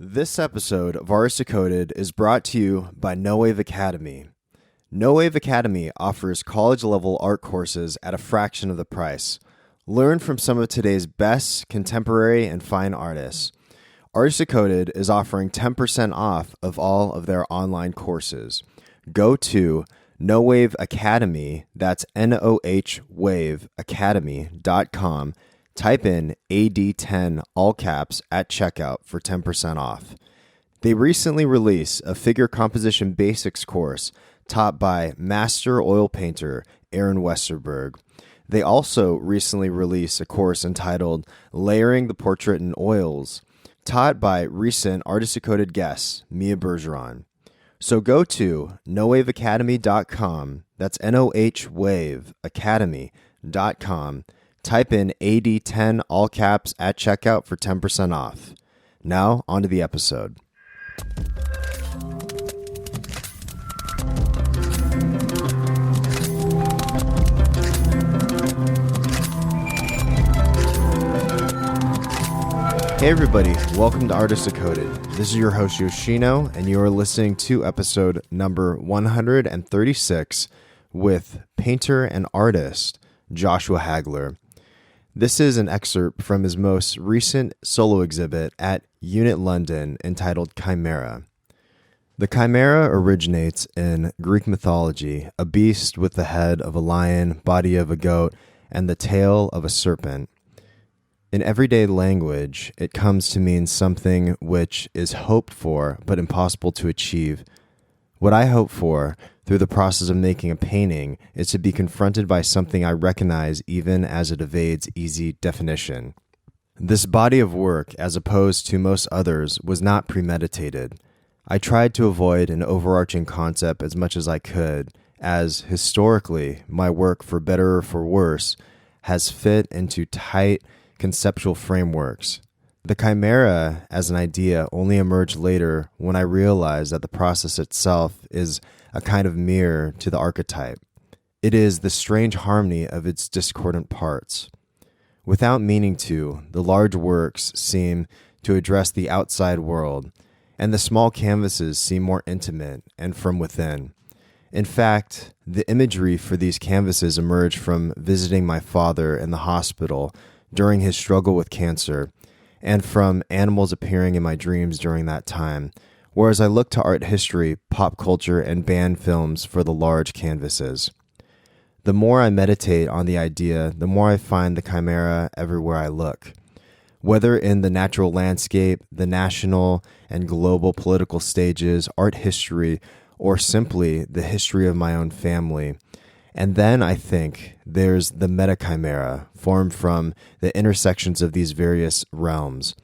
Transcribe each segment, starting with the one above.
This episode of Artist Decoded is brought to you by No Wave Academy. No Wave Academy offers college-level art courses at a fraction of the price. Learn from some of today's best contemporary and fine artists. Artist Decoded is offering 10% off of all of their online courses. Go to No Wave Academy, that's NOH Wave Academy.com. Type in AD10 all caps at checkout for 10% off. They recently released a figure composition basics course taught by master oil painter Aaron Westerberg. They also recently released a course entitled Layering the Portrait in Oils, taught by recent Artist Decoded guest Mia Bergeron. So go to nowaveacademy.com, that's NOH Academy.com. Type in AD10 all caps at checkout for 10% off. Now, on to the episode. Hey everybody, welcome to Artist Decoded. This is your host Yoshino, and you are listening to episode number 136 with painter and artist Joshua Hagler. This is an excerpt from his most recent solo exhibit at Unit London entitled Chimera. The Chimera originates in Greek mythology, a beast with the head of a lion, body of a goat, and the tail of a serpent. In everyday language, it comes to mean something which is hoped for but impossible to achieve. What I hope for through the process of making a painting is to be confronted by something I recognize even as it evades easy definition. This body of work, as opposed to most others, was not premeditated. I tried to avoid an overarching concept as much as I could, as historically my work, for better or for worse, has fit into tight conceptual frameworks. The chimera as an idea only emerged later when I realized that the process itself is a kind of mirror to the archetype. It is the strange harmony of its discordant parts. Without meaning to, the large works seem to address the outside world, and the small canvases seem more intimate and from within. In fact, the imagery for these canvases emerged from visiting my father in the hospital during his struggle with cancer, and from animals appearing in my dreams during that time, whereas I look to art history, pop culture, and band films for the large canvases. The more I meditate on the idea, the more I find the chimera everywhere I look. Whether in the natural landscape, the national and global political stages, art history, or simply the history of my own family. And then I think there's the meta-chimera, formed from the intersections of these various realms.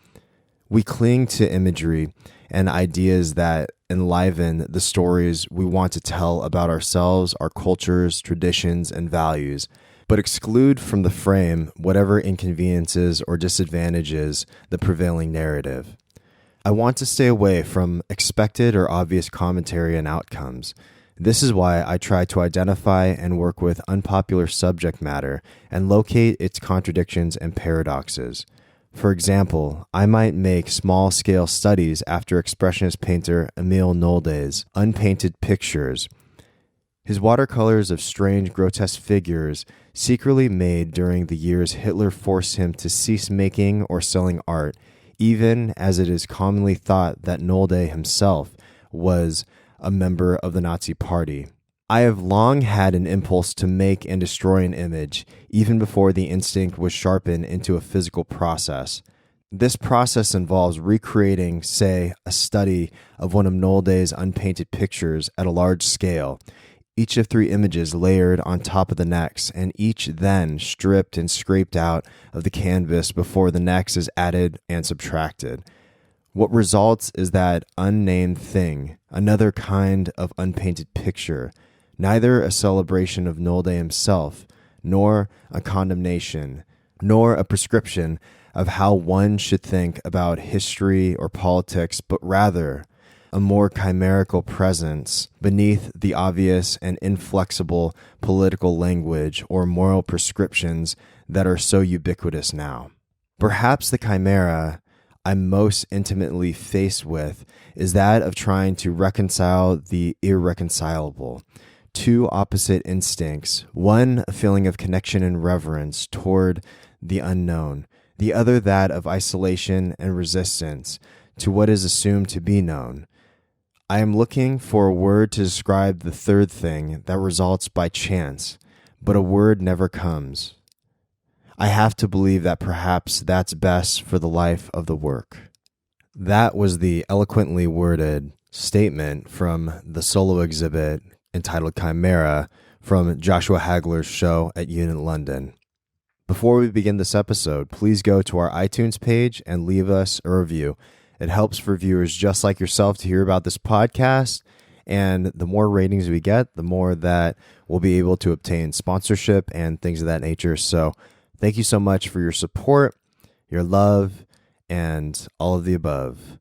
We cling to imagery and ideas that enliven the stories we want to tell about ourselves, our cultures, traditions, and values, but exclude from the frame whatever inconveniences or disadvantages the prevailing narrative. I want to stay away from expected or obvious commentary and outcomes. This is why I try to identify and work with unpopular subject matter and locate its contradictions and paradoxes. For example, I might make small-scale studies after Expressionist painter Emile Nolde's unpainted pictures. His watercolors of strange, grotesque figures secretly made during the years Hitler forced him to cease making or selling art, even as it is commonly thought that Nolde himself was a member of the Nazi Party. I have long had an impulse to make and destroy an image, even before the instinct was sharpened into a physical process. This process involves recreating, say, a study of one of Nolde's unpainted pictures at a large scale, each of 3 images layered on top of the next, and each then stripped and scraped out of the canvas before the next is added and subtracted. What results is that unnamed thing, another kind of unpainted picture, neither a celebration of Nolde himself, nor a condemnation, nor a prescription of how one should think about history or politics, but rather a more chimerical presence beneath the obvious and inflexible political language or moral prescriptions that are so ubiquitous now. Perhaps the chimera I'm most intimately faced with is that of trying to reconcile the irreconcilable. Two opposite instincts, one a feeling of connection and reverence toward the unknown, the other that of isolation and resistance to what is assumed to be known. I am looking for a word to describe the third thing that results by chance, but a word never comes. I have to believe that perhaps that's best for the life of the work. That was the eloquently worded statement from the solo exhibit entitled Chimera from Joshua Hagler's show at Unit London. Before we begin this episode, please go to our iTunes page and leave us a review. It helps for viewers just like yourself to hear about this podcast, and the more ratings we get, the more that we'll be able to obtain sponsorship and things of that nature. So thank you so much for your support, your love, and all of the above.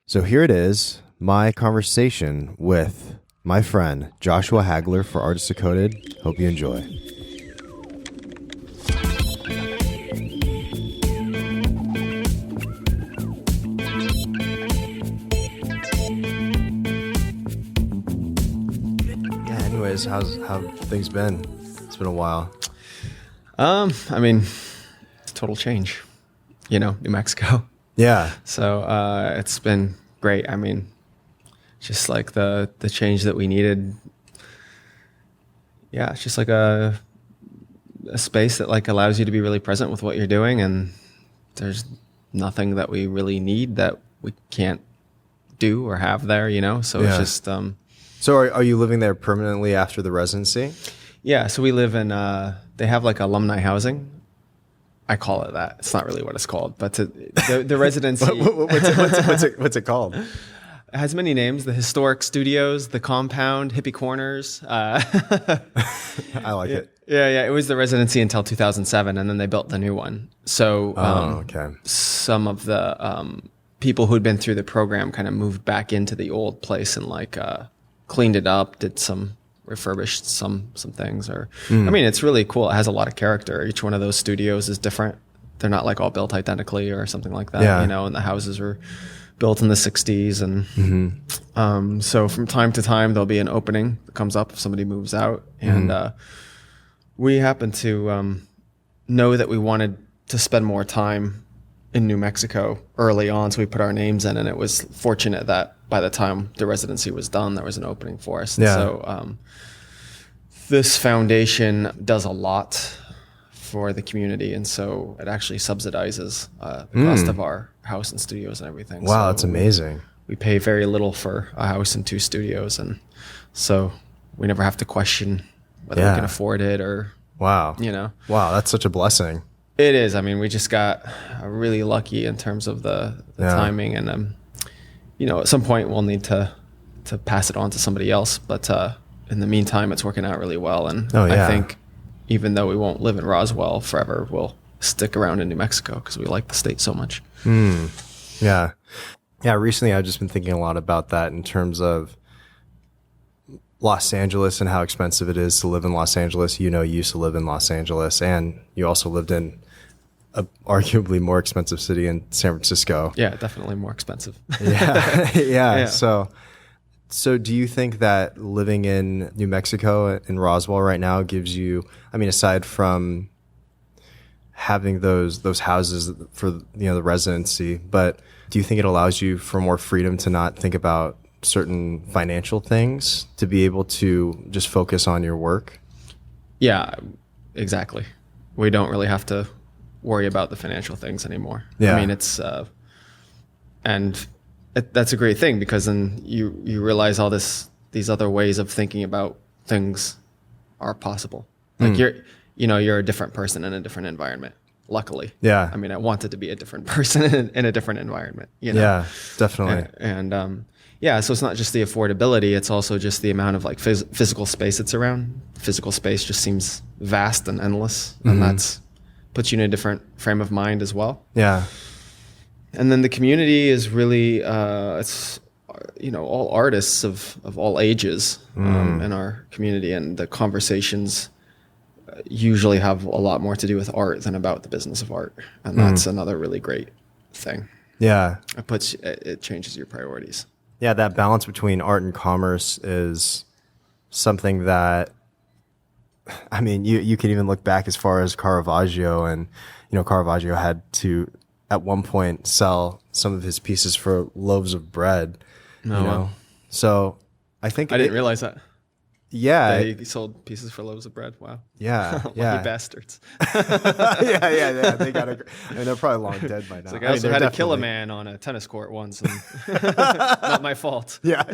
So here it is, my conversation with my friend Joshua Hagler for Artist Decoded. Hope you enjoy. Yeah, anyways, how things been? It's been a while. I mean, it's a total change, New Mexico. Yeah. So it's been great. I mean, just like the change that we needed. Yeah, it's just like a space that like allows you to be really present with what you're doing, and there's nothing that we really need that we can't do or have there, So Yeah. it's just So are you living there permanently after the residency? yeah. So we live in they have like alumni housing. I call it that. It's not really what it's called, but the residency. What's it called? It has many names: the Historic Studios, the Compound, Hippie Corners. I like it. Yeah. It was the residency until 2007, and then they built the new one. So Okay. some of the people who'd been through the program kind of moved back into the old place and like cleaned it up, refurbished some things. I mean, it's really cool. It has a lot of character. Each one of those studios is different. They're not like all built identically or something like that. Yeah. And the houses were built in the 60s, and so from time to time there'll be an opening that comes up if somebody moves out, and we happen to know that we wanted to spend more time in New Mexico early on, so we put our names in, and it was fortunate that by the time the residency was done, there was an opening for us. And so this foundation does a lot for the community, and so it actually subsidizes the cost of our house and studios and everything. Wow, So that's amazing. we pay very little for a house and 2 studios, and so we never have to question whether we can afford it or Wow. Wow, that's such a blessing. It is. I mean, we just got really lucky in terms of the timing, and at some point we'll need to pass it on to somebody else, but in the meantime it's working out really well, and I think even though we won't live in Roswell forever, we'll stick around in New Mexico because we like the state so much. Yeah. Recently I've just been thinking a lot about that in terms of Los Angeles and how expensive it is to live in Los Angeles. You used to live in Los Angeles, and you also lived in a arguably more expensive city in San Francisco. Yeah, definitely more expensive. Yeah. So do you think that living in New Mexico in Roswell right now gives you, I mean, aside from having those houses for the residency, but do you think it allows you for more freedom to not think about certain financial things, to be able to just focus on your work? Yeah, exactly. We don't really have to worry about the financial things anymore. Yeah. I mean, that's a great thing, because then you realize all these other ways of thinking about things are possible. Like you're a different person in a different environment. Luckily. Yeah. I mean, I wanted to be a different person in a different environment, Yeah, definitely. And so it's not just the affordability, it's also just the amount of like physical space that's around. Physical space just seems vast and endless, and that's puts you in a different frame of mind as well. Yeah. And then the community is really, it's, all artists of all ages in our community, and the conversations usually have a lot more to do with art than about the business of art. And that's another really great thing. Yeah. It changes your priorities. Yeah, that balance between art and commerce is something that, I mean, you can even look back as far as Caravaggio, and Caravaggio had to at one point sell some of his pieces for loaves of bread. Wow. So I think I didn't realize that. Yeah, he sold pieces for loaves of bread. Wow. Yeah, Lucky yeah. bastards. yeah. They got they're probably long dead by now. It's like, I also had to kill a man on a tennis court once, and not my fault. Yeah.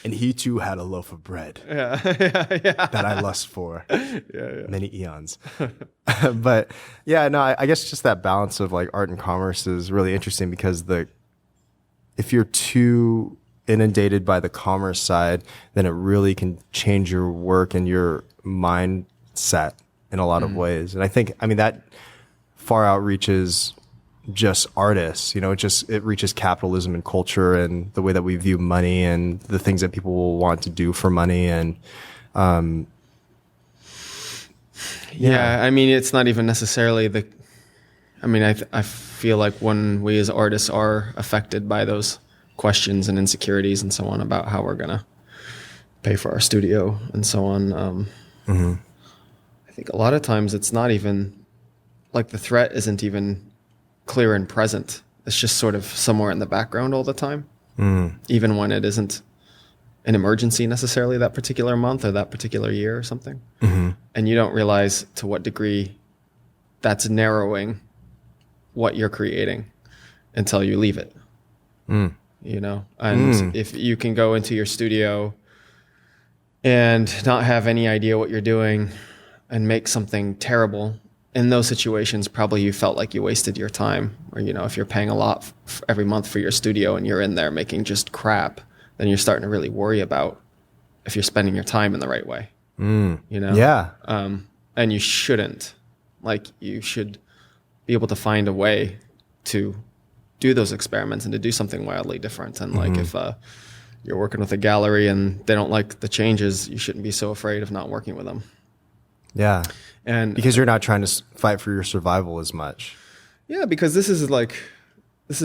And he too had a loaf of bread. Yeah. That I lust for. Yeah. Many eons. But yeah, no, I guess just that balance of like art and commerce is really interesting, because if you're too inundated by the commerce side, then it really can change your work and your mindset in a lot of ways. And I mean, that far outreaches just artists, it reaches capitalism and culture and the way that we view money and the things that people will want to do for money. And, yeah, I mean, it's not even necessarily I feel like when we as artists are affected by those questions and insecurities and so on about how we're going to pay for our studio and so on. I think a lot of times it's not even like the threat isn't even clear and present. It's just sort of somewhere in the background all the time, even when it isn't an emergency necessarily that particular month or that particular year or something. And you don't realize to what degree that's narrowing what you're creating until you leave it. And if you can go into your studio and not have any idea what you're doing and make something terrible, in those situations, probably you felt like you wasted your time. Or, if you're paying a lot every month for your studio and you're in there making just crap, then you're starting to really worry about if you're spending your time in the right way. Yeah. And you shouldn't. Like, you should be able to find a way to do those experiments and to do something wildly different. And like, if you're working with a gallery and they don't like the changes, you shouldn't be so afraid of not working with them. Yeah. And because you're not trying to fight for your survival as much. Yeah, because this is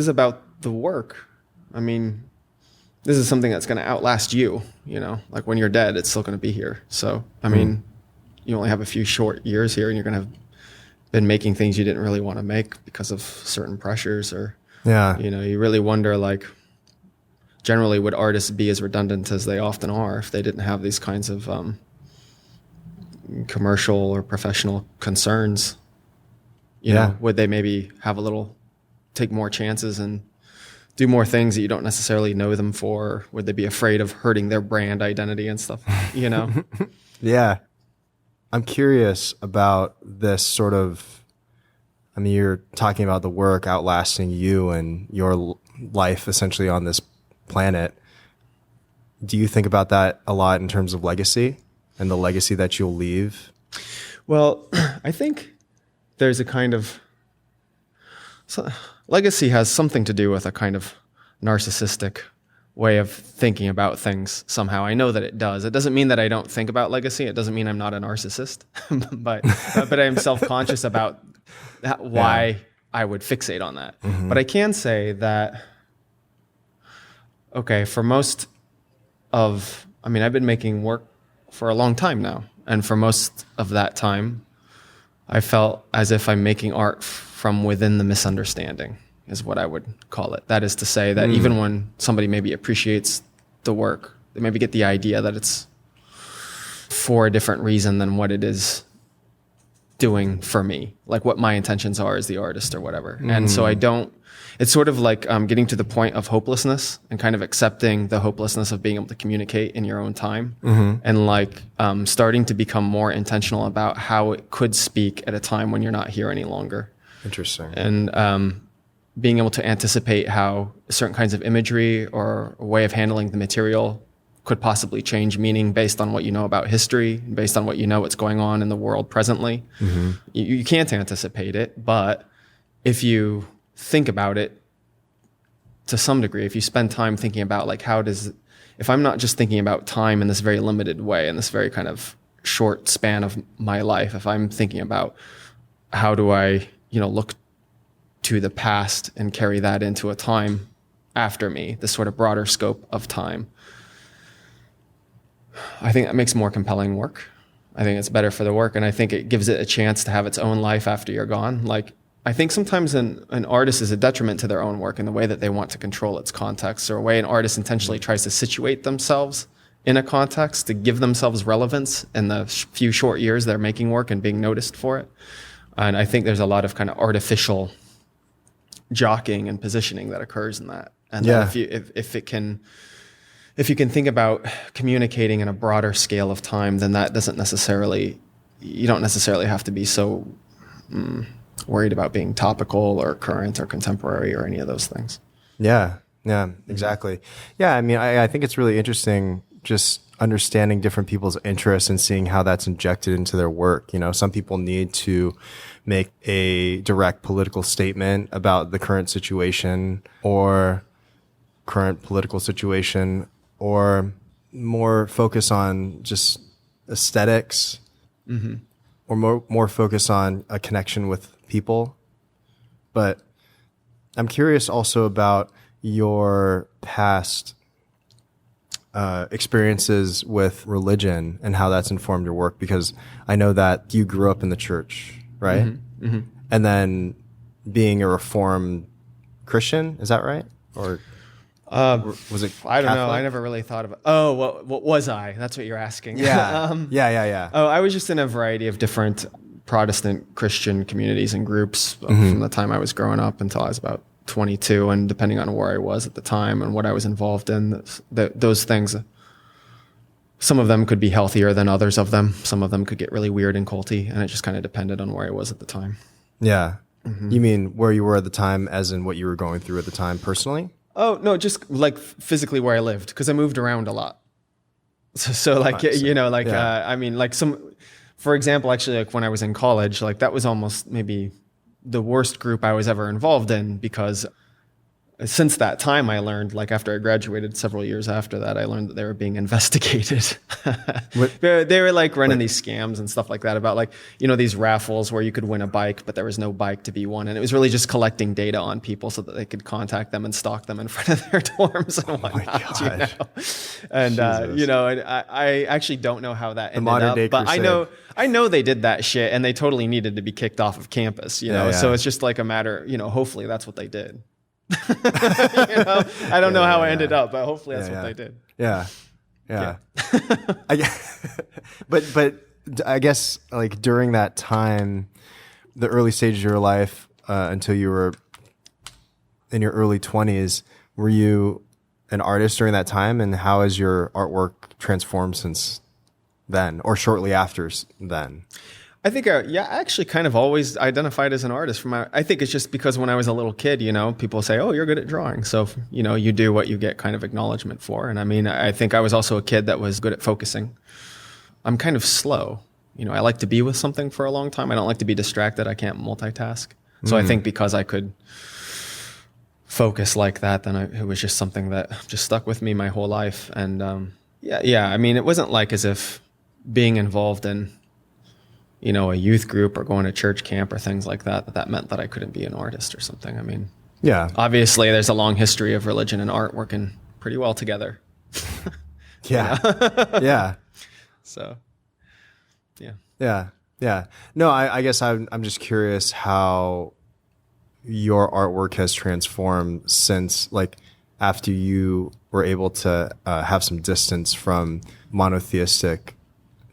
about the work. I mean, this is something that's going to outlast you, like when you're dead, it's still going to be here. So, I mean, you only have a few short years here and you're going to have been making things you didn't really want to make because of certain pressures or, you really wonder, like, generally would artists be as redundant as they often are if they didn't have these kinds of commercial or professional concerns? Would they maybe take more chances and do more things that you don't necessarily know them for? Would they be afraid of hurting their brand identity and stuff? Yeah. I'm curious about this sort of, I mean, you're talking about the work outlasting you and your life essentially on this planet. Do you think about that a lot in terms of legacy and the legacy that you'll leave? Well, I think there's a kind of, legacy has something to do with a kind of narcissistic way of thinking about things somehow. I know that it does. It doesn't mean that I don't think about legacy. It doesn't mean I'm not a narcissist, but I'm self-conscious about why I would fixate on that. But I can say that, okay, for most of, I've been making work for a long time now. And for most of that time, I felt as if I'm making art from within the misunderstanding, is what I would call it. That is to say that even when somebody maybe appreciates the work, they maybe get the idea that it's for a different reason than what it is doing for me, like what my intentions are as the artist or whatever. And so it's sort of like getting to the point of hopelessness and kind of accepting the hopelessness of being able to communicate in your own time, and like starting to become more intentional about how it could speak at a time when you're not here any longer. Interesting. And being able to anticipate how certain kinds of imagery or a way of handling the material could possibly change meaning based on what you know about history, based on what you know what's going on in the world presently. You can't anticipate it, but if you think about it to some degree, if you spend time thinking about like if I'm not just thinking about time in this very limited way, in this very kind of short span of my life, if I'm thinking about how do I, look to the past and carry that into a time after me, this sort of broader scope of time. I think that makes more compelling work. I think it's better for the work, and I think it gives it a chance to have its own life after you're gone. Like, I think sometimes an artist is a detriment to their own work in the way that they want to control its context, or a way an artist intentionally tries to situate themselves in a context to give themselves relevance in the few short years they're making work and being noticed for it. And I think there's a lot of kind of artificial jockeying and positioning that occurs in that. And if you can think about communicating in a broader scale of time, then that doesn't necessarily, you don't necessarily have to be so worried about being topical or current or contemporary or any of those things. Yeah, exactly. Yeah, I mean, I think it's really interesting just understanding different people's interests and seeing how that's injected into their work. You know, some people need to make a direct political statement about the current situation or current political situation, or more focus on just aesthetics, or more focus on a connection with people. But I'm curious also about your past experiences with religion and how that's informed your work, because I know that you grew up in the church, right? And then being a Reformed Christian, is that right? Or was it I don't know. Catholic? I never really thought of it. Oh, what was I? That's what you're asking. Yeah. Yeah. Oh, I was just in a variety of different Protestant Christian communities and groups from the time I was growing up until I was about 22, and depending on where I was at the time and what I was involved in, those things, some of them could be healthier than others of them. Some of them could get really weird and culty, and it just kind of depended on where I was at the time. Yeah. You mean where you were at the time, as in what you were going through at the time personally? Oh, no, just like physically where I lived, because I moved around a lot. So like, you know, like, I mean, like for example, actually, like when I was in college, like that was almost maybe the worst group I was ever involved in, because since that time I learned, like after I graduated several years after that, I learned that they were being investigated. They were like running these scams and stuff like that about, like, you know, these raffles where you could win a bike, but there was no bike to be won. And it was really just collecting data on people so that they could contact them and stalk them in front of their dorms and whatnot. You know? And, you know, I actually don't know how that ended up, but I know they did that shit, and they totally needed to be kicked off of campus, you know? So it's just like a matter, you know, hopefully that's what they did. You know, I don't know how I ended up, but hopefully that's what they did. Yeah. But I guess like during that time, the early stage of your life, until you were in your early 20s, were you an artist during that time? And how has your artwork transformed since then, or shortly after then? I think, I actually kind of always identified as an artist. I think it's just because when I was a little kid, you know, people say, oh, you're good at drawing. So, you know, you do what you get kind of acknowledgement for. And I mean, I think I was also a kid that was good at focusing. I'm kind of slow. You know, I like to be with something for a long time. I don't like to be distracted. I can't multitask. So I think because I could focus like that, then it was just something that just stuck with me my whole life. And I mean, it wasn't like as if being involved in, you know, a youth group or going to church camp or things like that meant that I couldn't be an artist or something. I mean, obviously there's a long history of religion and art working pretty well together. Yeah. So, yeah. No, I guess I'm just curious how your artwork has transformed since, like, after you were able to have some distance from monotheistic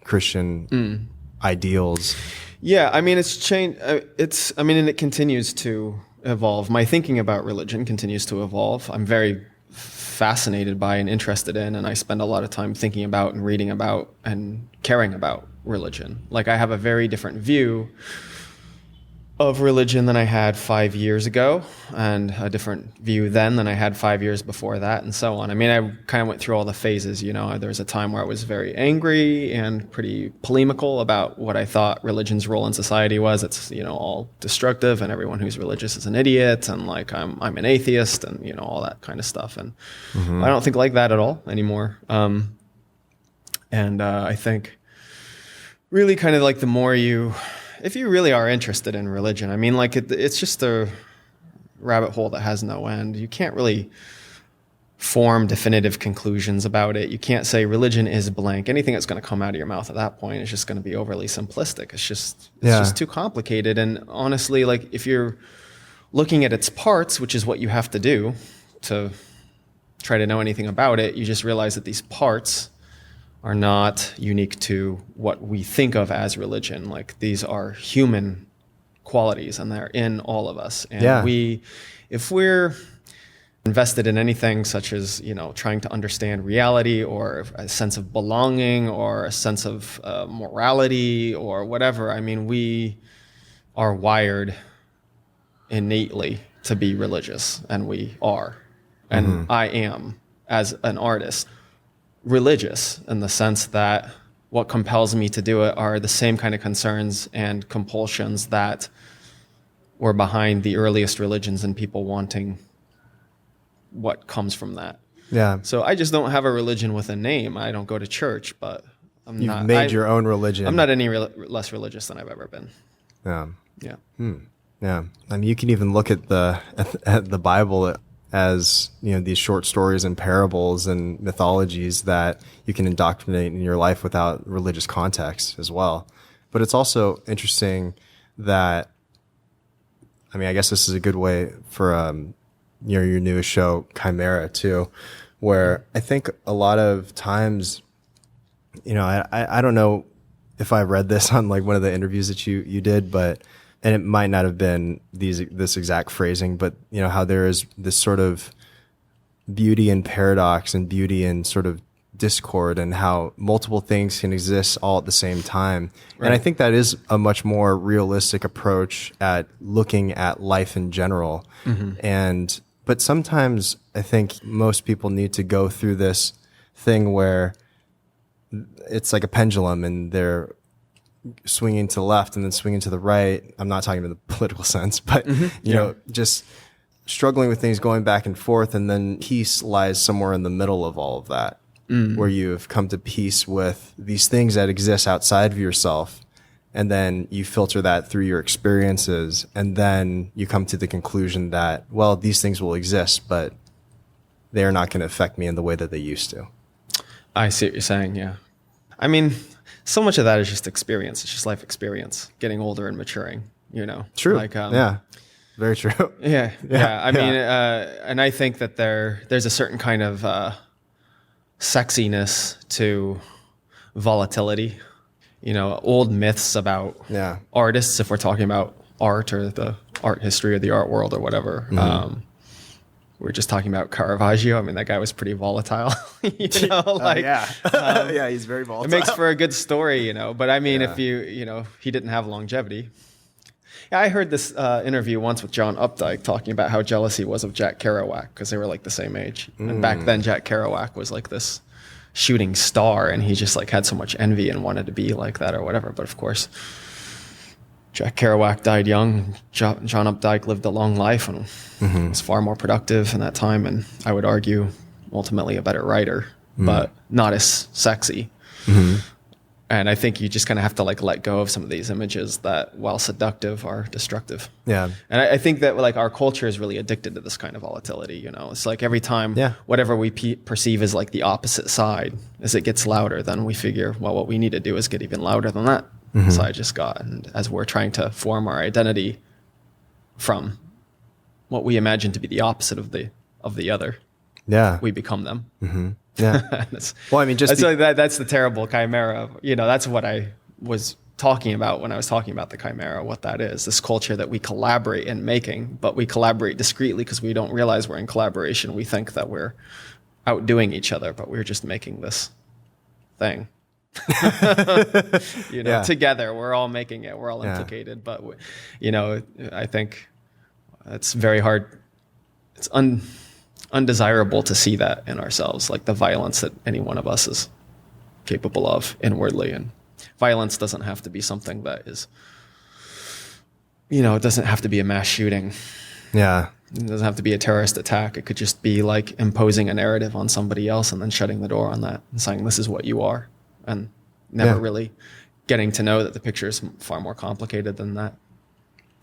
Christian ideals. Yeah, I mean, it's changed. And it continues to evolve. My thinking about religion continues to evolve. I'm very fascinated by and interested in, and I spend a lot of time thinking about and reading about and caring about religion. Like, I have a very different view of religion than I had 5 years ago, and a different view then than I had 5 years before that, and so on. I mean, I kind of went through all the phases, you know. There was a time where I was very angry and pretty polemical about what I thought religion's role in society was. It's, you know, all destructive, and everyone who's religious is an idiot, and like I'm an atheist, and, you know, all that kind of stuff. And I don't think like that at all anymore. I think really kind of like the more if you really are interested in religion, I mean, like it's just rabbit hole that has no end. You can't really form definitive conclusions about it. You can't say religion is blank. Anything that's going to come out of your mouth at that point is just going to be overly simplistic. It's just too complicated. And honestly, like if you're looking at its parts, which is what you have to do to try to know anything about it, you just realize that these parts are not unique to what we think of as religion. Like these are human qualities and they're in all of us. And if we're invested in anything such as, trying to understand reality or a sense of belonging or a sense of morality or whatever, I mean, we are wired innately to be religious, and we are. And I am, as an artist, religious in the sense that what compels me to do it are the same kind of concerns and compulsions that were behind the earliest religions and people wanting what comes from that. Yeah. So I just don't have a religion with a name. I don't go to church, but You've made your own religion. I'm not any less religious than I've ever been. Yeah. Yeah. Yeah. I mean, you can even look at the Bible as, these short stories and parables and mythologies that you can indoctrinate in your life without religious context as well. But it's also interesting that, I mean, I guess this is a good way for, your newest show, Chimera, too, where I think a lot of times, I don't know if I read this on like one of the interviews that you did, but, and it might not have been this exact phrasing, but how there is this sort of beauty in paradox and beauty in sort of discord, and how multiple things can exist all at the same time. Right. And I think that is a much more realistic approach at looking at life in general. But sometimes I think most people need to go through this thing where it's like a pendulum and they're swinging to the left and then swinging to the right. I'm not talking in the political sense, but, just struggling with things going back and forth. And then peace lies somewhere in the middle of all of that, where you have come to peace with these things that exist outside of yourself. And then you filter that through your experiences, and then you come to the conclusion that, well, these things will exist, but they're not going to affect me in the way that they used to. I see what you're saying, yeah. I mean, so much of that is just experience. It's just life experience, getting older and maturing, True. Like, yeah, very true. Yeah. I mean, and I think that there's a certain kind of sexiness to volatility. Old myths about artists, if we're talking about art or the art history of the art world or whatever. We're just talking about Caravaggio. I mean, that guy was pretty volatile, he's very volatile. It makes for a good story, But I mean, if he didn't have longevity. Yeah, I heard this interview once with John Updike talking about how jealous he was of Jack Kerouac because they were like the same age. And back then, Jack Kerouac was like this shooting star, and he just like had so much envy and wanted to be like that or whatever. But of course, Jack Kerouac died young. John Updike lived a long life and was far more productive in that time, and I would argue ultimately a better writer, but not as sexy. And I think you just kind of have to like let go of some of these images that, while seductive, are destructive. Yeah. And I think that like our culture is really addicted to this kind of volatility. It's like every time whatever we perceive as like the opposite side, as it gets louder, then we figure, well, what we need to do is get even louder than that side just got. And as we're trying to form our identity from what we imagine to be the opposite of the other, we become them. Yeah. Well, I mean, that's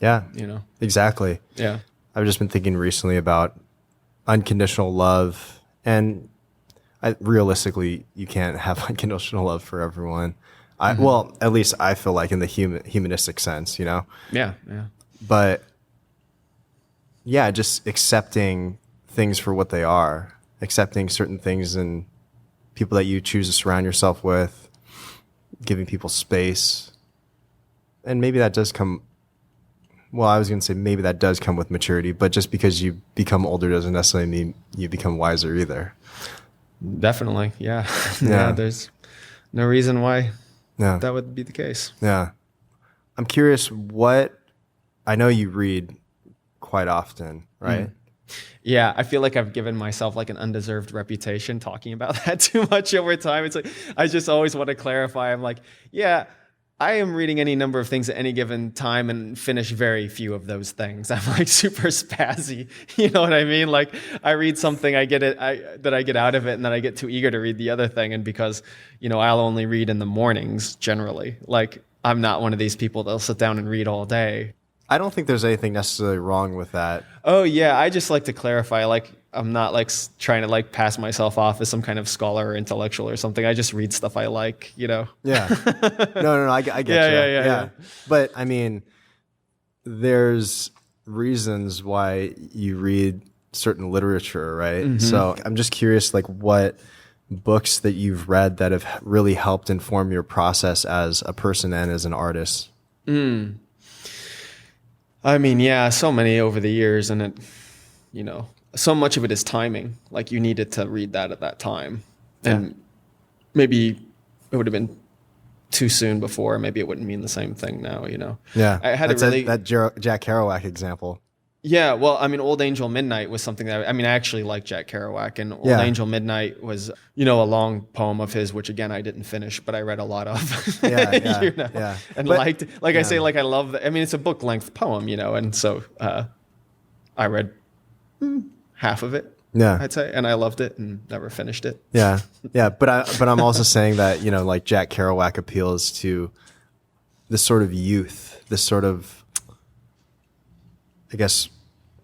Yeah. Exactly. Yeah. I've just been thinking recently about unconditional love, and realistically, you can't have unconditional love for everyone. Well, at least I feel like in the humanistic sense, Yeah. Yeah. But yeah, just accepting things for what they are, accepting certain things and people that you choose to surround yourself with, giving people space. And maybe that does come, well, I was going to say maybe that does come with maturity, but just because you become older doesn't necessarily mean you become wiser either. Definitely. Yeah. Yeah. There's no reason why that would be the case. Yeah. I'm curious I know you read quite often, right? Yeah, I feel like I've given myself like an undeserved reputation talking about that too much over time. It's like, I just always want to clarify. I'm like, yeah, I am reading any number of things at any given time and finish very few of those things. I'm like super spazzy. You know what I mean? Like I read something, I get out of it, and then I get too eager to read the other thing. And because, I'll only read in the mornings generally. Like I'm not one of these people that'll sit down and read all day. I don't think there's anything necessarily wrong with that. Oh yeah, I just like to clarify. Like I'm not like trying to like pass myself off as some kind of scholar or intellectual or something. I just read stuff I like, Yeah. No, I get you. Yeah. But I mean, there's reasons why you read certain literature, right? Mm-hmm. So I'm just curious, like what books that you've read that have really helped inform your process as a person and as an artist. I mean, yeah, so many over the years, and so much of it is timing. Like you needed to read that at that time, and maybe it would have been too soon before. Maybe it wouldn't mean the same thing now. Yeah, I had that Jack Kerouac example. Yeah, well, I mean, Old Angel Midnight was something that I actually like Jack Kerouac, and Old Angel Midnight was a long poem of his, which again I didn't finish, but I read a lot of. And liked, like I say, like I love. It's a book length poem, and so I read half of it. Yeah, I'd say, and I loved it and never finished it. Yeah, but I'm also saying that like Jack Kerouac appeals to this sort of youth, this sort of, I guess,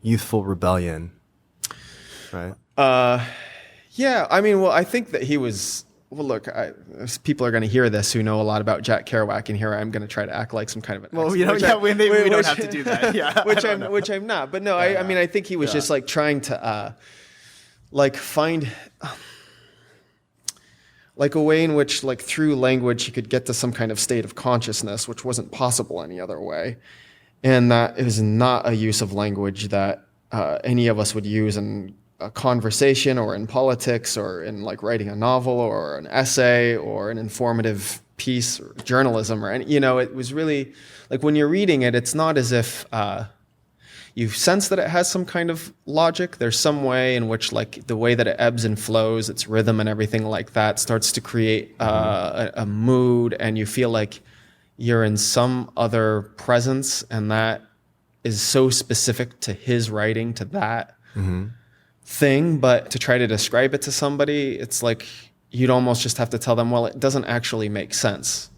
youthful rebellion, right? Yeah. I think that he was. Well, look, people are going to hear this who know a lot about Jack Kerouac, and here I'm going to try to act like some kind of an expert. We don't have to do that. Yeah, which I'm not. But no, I think he was just like trying to like find like a way in which, like through language, he could get to some kind of state of consciousness, which wasn't possible any other way. And that is not a use of language that any of us would use in a conversation or in politics or in like writing a novel or an essay or an informative piece or journalism or any, it was really like when you're reading it, it's not as if you sense that it has some kind of logic. There's some way in which like the way that it ebbs and flows, its rhythm and everything like that starts to create a mood, and you feel like you're in some other presence, and that is so specific to his writing, to that thing. But to try to describe it to somebody, it's like you'd almost just have to tell them, well, it doesn't actually make sense,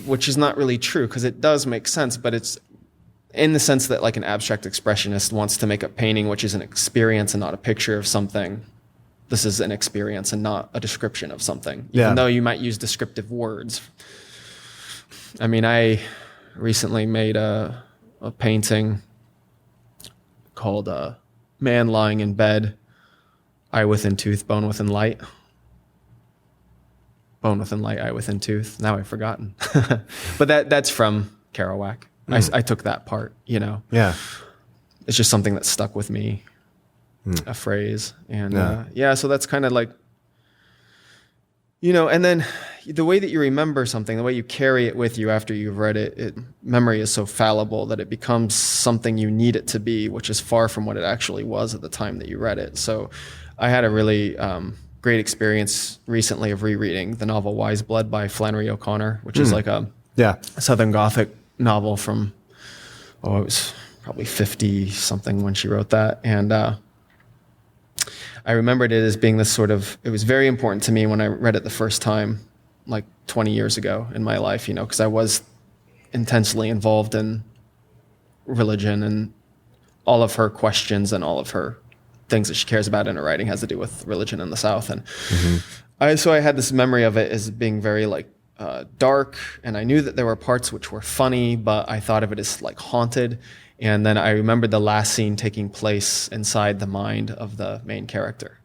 which is not really true, because it does make sense, but it's in the sense that like an abstract expressionist wants to make a painting, which is an experience and not a picture of something. This is an experience and not a description of something, even though you might use descriptive words. I recently made a painting called Man Lying in Bed, Eye Within Tooth, Bone Within Light. Bone Within Light, Eye Within Tooth. Now I've forgotten. But that's from Kerouac. I took that part, Yeah. It's just something that stuck with me, a phrase. And so that's kind of like, and then the way that you remember something, the way you carry it with you after you've read it, memory is so fallible that it becomes something you need it to be, which is far from what it actually was at the time that you read it. So I had a really great experience recently of rereading the novel Wise Blood by Flannery O'Connor, which is like a Southern Gothic novel from, it was probably 50 something when she wrote that. And I remembered it as being this sort of, it was very important to me when I read it the first time, like 20 years ago in my life, because I was intensely involved in religion and all of her questions and all of her things that she cares about in her writing has to do with religion in the South. And so I had this memory of it as being very like dark, and I knew that there were parts which were funny, but I thought of it as like haunted. And then I remembered the last scene taking place inside the mind of the main character.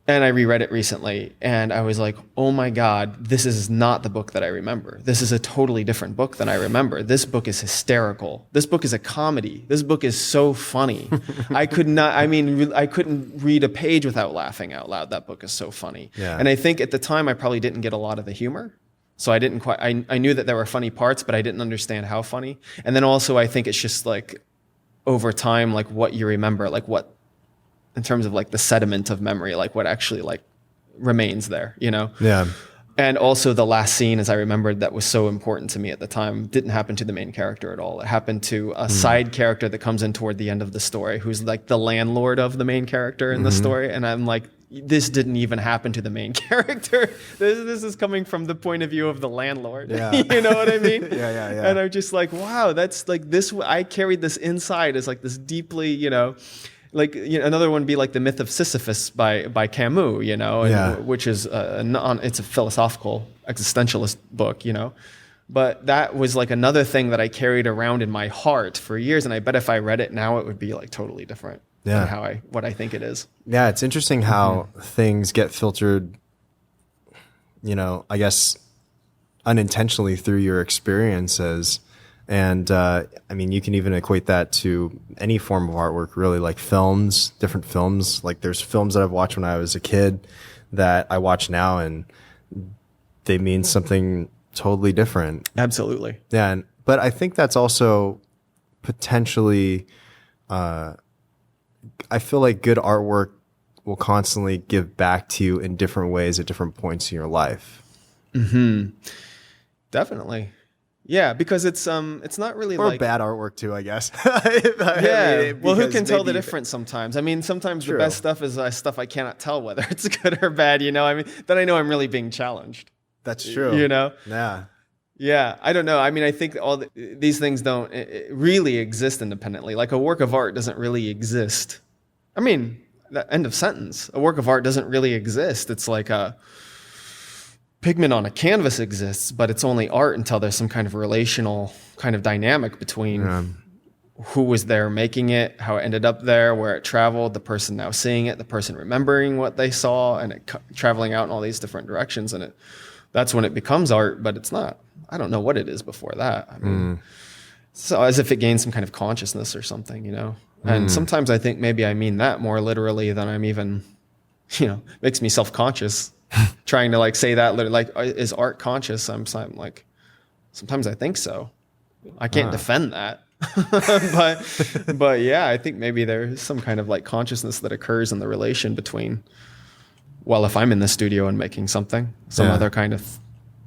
And I reread it recently, and I was like, oh my God, this is not the book that I remember. This is a totally different book than I remember. This book is hysterical. This book is a comedy. This book is so funny. I couldn't read a page without laughing out loud. That book is so funny. Yeah. And I think at the time I probably didn't get a lot of the humor. So I didn't quite, I knew that there were funny parts, but I didn't understand how funny. And then also I think it's just like over time, like what you remember, like what, in terms of like the sediment of memory, like what actually like remains there, you know? Yeah. And also the last scene, as I remembered, that was so important to me at the time, didn't happen to the main character at all. It happened to a side character that comes in toward the end of the story, who's like the landlord of the main character in the story. And I'm like, this didn't even happen to the main character. This is coming from the point of view of the landlord. Yeah. You know what I mean? Yeah. And I'm just like, wow, that's like this. I carried this inside as like this deeply, you know, like, you know, another one would be like the Myth of Sisyphus by Camus, you know, and, which is it's a philosophical existentialist book, you know. But that was like another thing that I carried around in my heart for years, and I bet if I read it now, it would be like totally different than what I think it is. Yeah, it's interesting how things get filtered, you know, I guess unintentionally through your experiences. And I mean, you can even equate that to any form of artwork, really, like films, different films. Like there's films that I've watched when I was a kid that I watch now, and they mean something totally different. Absolutely. Yeah, but I think that's also potentially, I feel like good artwork will constantly give back to you in different ways at different points in your life. Definitely. Yeah, because it's not really or like bad artwork too, I guess. Well, who can tell the difference sometimes? I mean, sometimes the best stuff is stuff I cannot tell whether it's good or bad, you know? I mean, then I know I'm really being challenged. That's true. You know? Yeah. Yeah, I don't know. I mean, I think these things don't really exist independently. Like a work of art doesn't really exist. I mean, the end of sentence. A work of art doesn't really exist. It's like a pigment on a canvas exists, but it's only art until there's some kind of relational kind of dynamic between who was there making it, how it ended up there, where it traveled, the person now seeing it, the person remembering what they saw, and it traveling out in all these different directions. And that's when it becomes art, but it's not. I don't know what it is before that. I mean, so as if it gains some kind of consciousness or something, you know? And sometimes I think maybe I mean that more literally than I'm even, you know, makes me self-conscious trying to like say that, like, is art conscious? I'm like, sometimes I think so. I can't defend that. but yeah, I think maybe there's some kind of like consciousness that occurs in the relation between, well, if I'm in the studio and making something, some other kind of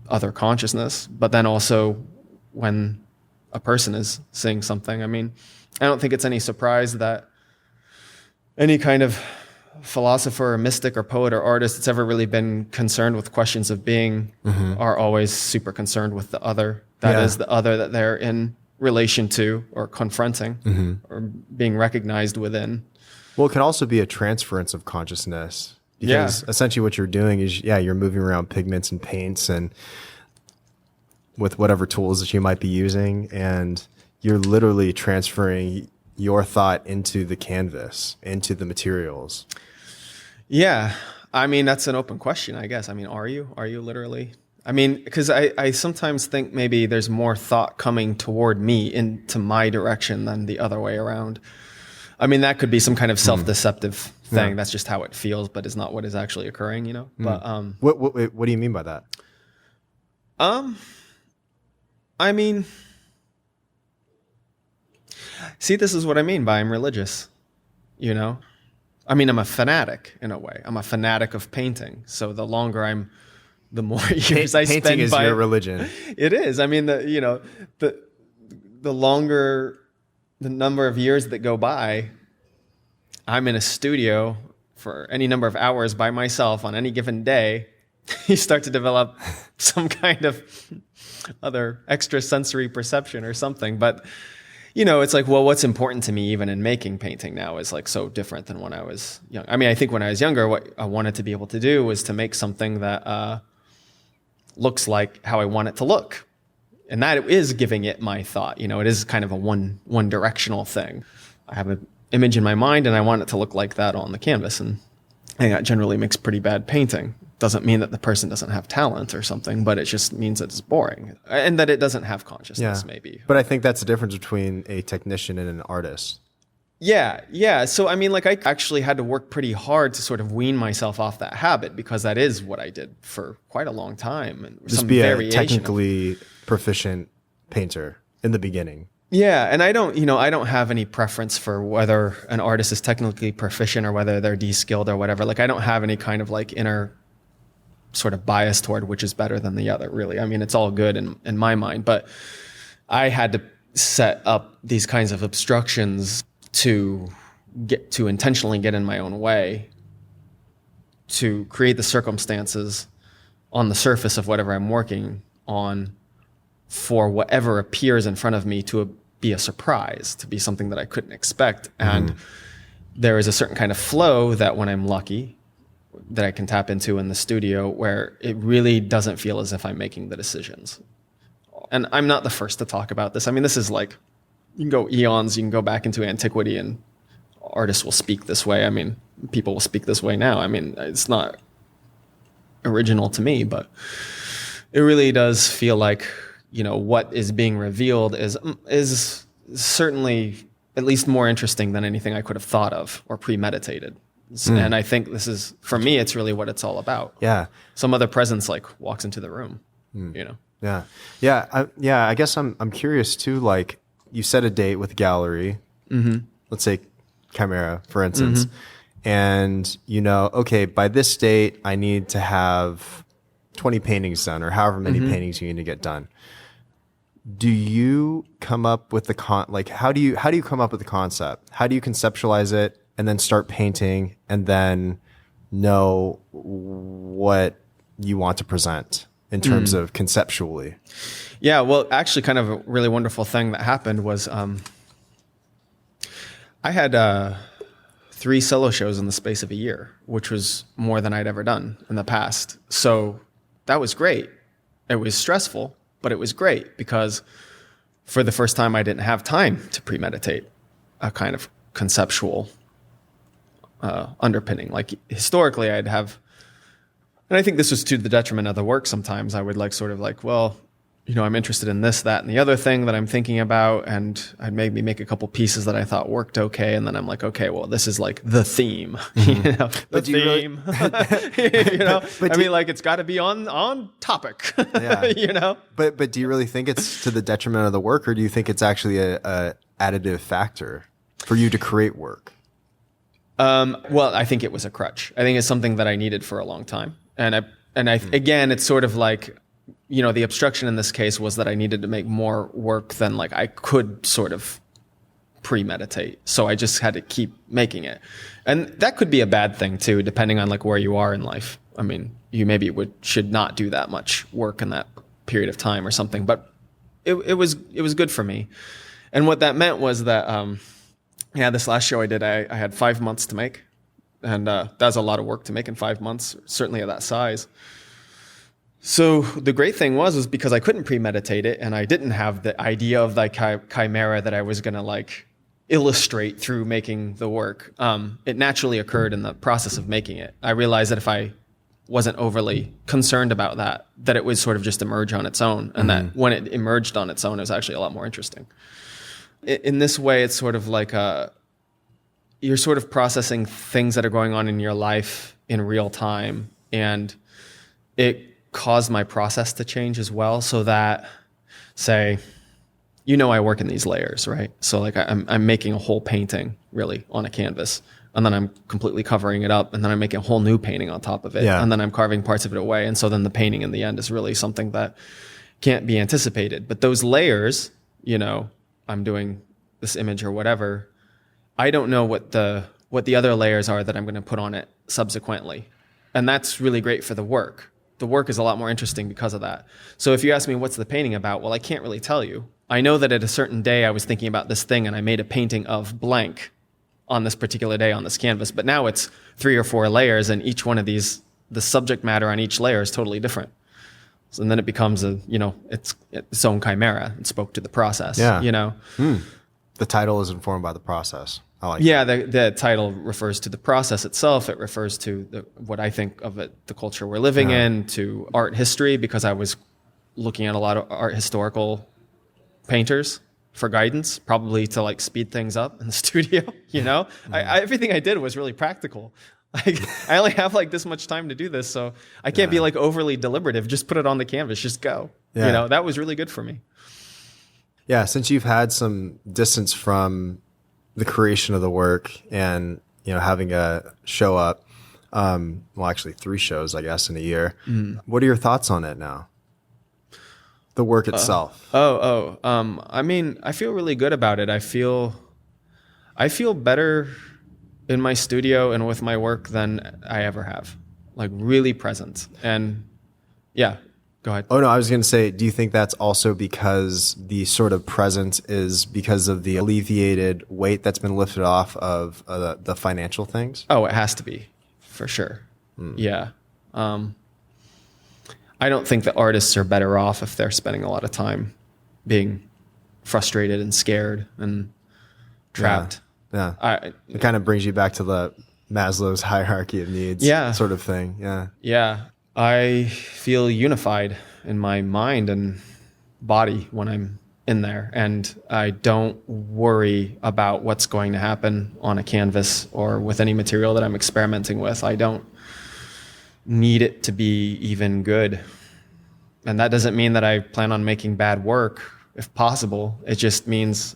other consciousness, but then also when a person is seeing something. I mean, I don't think it's any surprise that any kind of philosopher or mystic or poet or artist that's ever really been concerned with questions of being are always super concerned with the other. That is the other that they're in relation to or confronting or being recognized within. Well, it can also be a transference of consciousness. Because essentially what you're doing is, you're moving around pigments and paints and with whatever tools that you might be using, and you're literally transferring your thought into the canvas, into the materials. Yeah. I mean, that's an open question, I guess. I mean, are you literally? I mean, because I sometimes think maybe there's more thought coming toward me into my direction than the other way around. I mean, that could be some kind of self-deceptive thing. Yeah. That's just how it feels, but it's not what is actually occurring, you know? But what do you mean by that? I mean, see, this is what I mean by I'm religious, you know? I mean, I'm a fanatic in a way. I'm a fanatic of painting. So the longer the more years I spend painting is your religion. It is. I mean, the longer the number of years that go by, I'm in a studio for any number of hours by myself on any given day. You start to develop some kind of other extrasensory perception or something. But it's like, well, what's important to me even in making painting now is like so different than when I was young. I mean, I think when I was younger, what I wanted to be able to do was to make something that looks like how I want it to look. And that is giving it my thought. It is kind of a one directional thing. I have an image in my mind and I want it to look like that on the canvas. And I think that generally makes pretty bad painting. Doesn't mean that the person doesn't have talent or something, but it just means that it's boring and that it doesn't have consciousness, maybe. But I think that's the difference between a technician and an artist. Yeah. So, I mean, like I actually had to work pretty hard to sort of wean myself off that habit because that is what I did for quite a long time. And just be a technically proficient painter in the beginning. Yeah, and I don't have any preference for whether an artist is technically proficient or whether they're de-skilled or whatever. Like I don't have any kind of like inner sort of bias toward which is better than the other, really. I mean, it's all good in my mind, but I had to set up these kinds of obstructions to intentionally get in my own way, to create the circumstances on the surface of whatever I'm working on for whatever appears in front of me to be a surprise, to be something that I couldn't expect. And there is a certain kind of flow that when I'm lucky, that I can tap into in the studio where it really doesn't feel as if I'm making the decisions. And I'm not the first to talk about this. I mean, this is like, you can go eons, you can go back into antiquity and artists will speak this way. I mean, people will speak this way now. I mean, it's not original to me, but it really does feel like, what is being revealed is certainly at least more interesting than anything I could have thought of or premeditated. And I think this is, for me, it's really what it's all about. Yeah. Some other presence like walks into the room, Yeah. I guess I'm curious too. Like you set a date with a gallery, let's say Chimera, for instance, and okay, by this date, I need to have 20 paintings done or however many paintings you need to get done. Do you come up with how do you come up with the concept? How do you conceptualize it? And then start painting and then know what you want to present in terms of conceptually. Yeah, well, actually kind of a really wonderful thing that happened was I had 3 solo shows in the space of a year, which was more than I'd ever done in the past. So that was great. It was stressful, but it was great because for the first time I didn't have time to premeditate a kind of conceptual underpinning. Like historically I'd have, and I think this was to the detriment of the work sometimes, I would I'm interested in this, that, and the other thing that I'm thinking about, and I'd maybe make a couple pieces that I thought worked okay, and then I'm like, okay, well, this is like the theme, the theme. I mean, like it's got to be on topic, But do you really think it's to the detriment of the work, or do you think it's actually a additive factor for you to create work? Well, I think it was a crutch. I think it's something that I needed for a long time. Again, it's sort of like, the obstruction in this case was that I needed to make more work than like I could sort of premeditate. So I just had to keep making it. And that could be a bad thing too, depending on like where you are in life. I mean, you maybe should not do that much work in that period of time or something, but it was good for me. And what that meant was that, this last show I did, I had 5 months to make. And that was a lot of work to make in 5 months, certainly of that size. So the great thing was because I couldn't premeditate it and I didn't have the idea of the chimera that I was going to like illustrate through making the work. It naturally occurred in the process of making it. I realized that if I wasn't overly concerned about that it would sort of just emerge on its own. And that when it emerged on its own, it was actually a lot more interesting. In this way, it's sort of like you're sort of processing things that are going on in your life in real time. And it caused my process to change as well. So that, say, I work in these layers, right? So like I'm making a whole painting really on a canvas. And then I'm completely covering it up. And then I'm making a whole new painting on top of it. Yeah. And then I'm carving parts of it away. And so then the painting in the end is really something that can't be anticipated. But those layers, I'm doing this image or whatever, I don't know what the other layers are that I'm going to put on it subsequently. And that's really great for the work. The work is a lot more interesting because of that. So if you ask me what's the painting about, well, I can't really tell you. I know that at a certain day I was thinking about this thing and I made a painting of blank on this particular day on this canvas. But now it's 3 or 4 layers, and each one of these, the subject matter on each layer is totally different. So, and then it becomes its own chimera. It spoke to the process. Yeah. The title is informed by the process. I like that. The title refers to the process itself. It refers to what I think of it, the culture we're living in, to art history, because I was looking at a lot of art historical painters for guidance, probably to like speed things up in the studio. Everything I did was really practical. Like, I only have like this much time to do this, so I can't be like overly deliberative. Just put it on the canvas, just go. Yeah. That was really good for me. Yeah, since you've had some distance from the creation of the work and having a show up, actually 3 shows, I guess, in a year. What are your thoughts on it now? The work itself. I mean, I feel really good about it. I feel better in my studio and with my work than I ever have. Like, really present. And yeah, go ahead. Oh no, I was going to say, do you think that's also because the sort of presence is because of the alleviated weight that's been lifted off of the financial things? Oh, it has to be, for sure. Yeah. I don't think that artists are better off if they're spending a lot of time being frustrated and scared and trapped. Yeah. It kind of brings you back to the Maslow's hierarchy of needs sort of thing. Yeah. Yeah. I feel unified in my mind and body when I'm in there, and I don't worry about what's going to happen on a canvas or with any material that I'm experimenting with. I don't need it to be even good. And that doesn't mean that I plan on making bad work, if possible. It just means,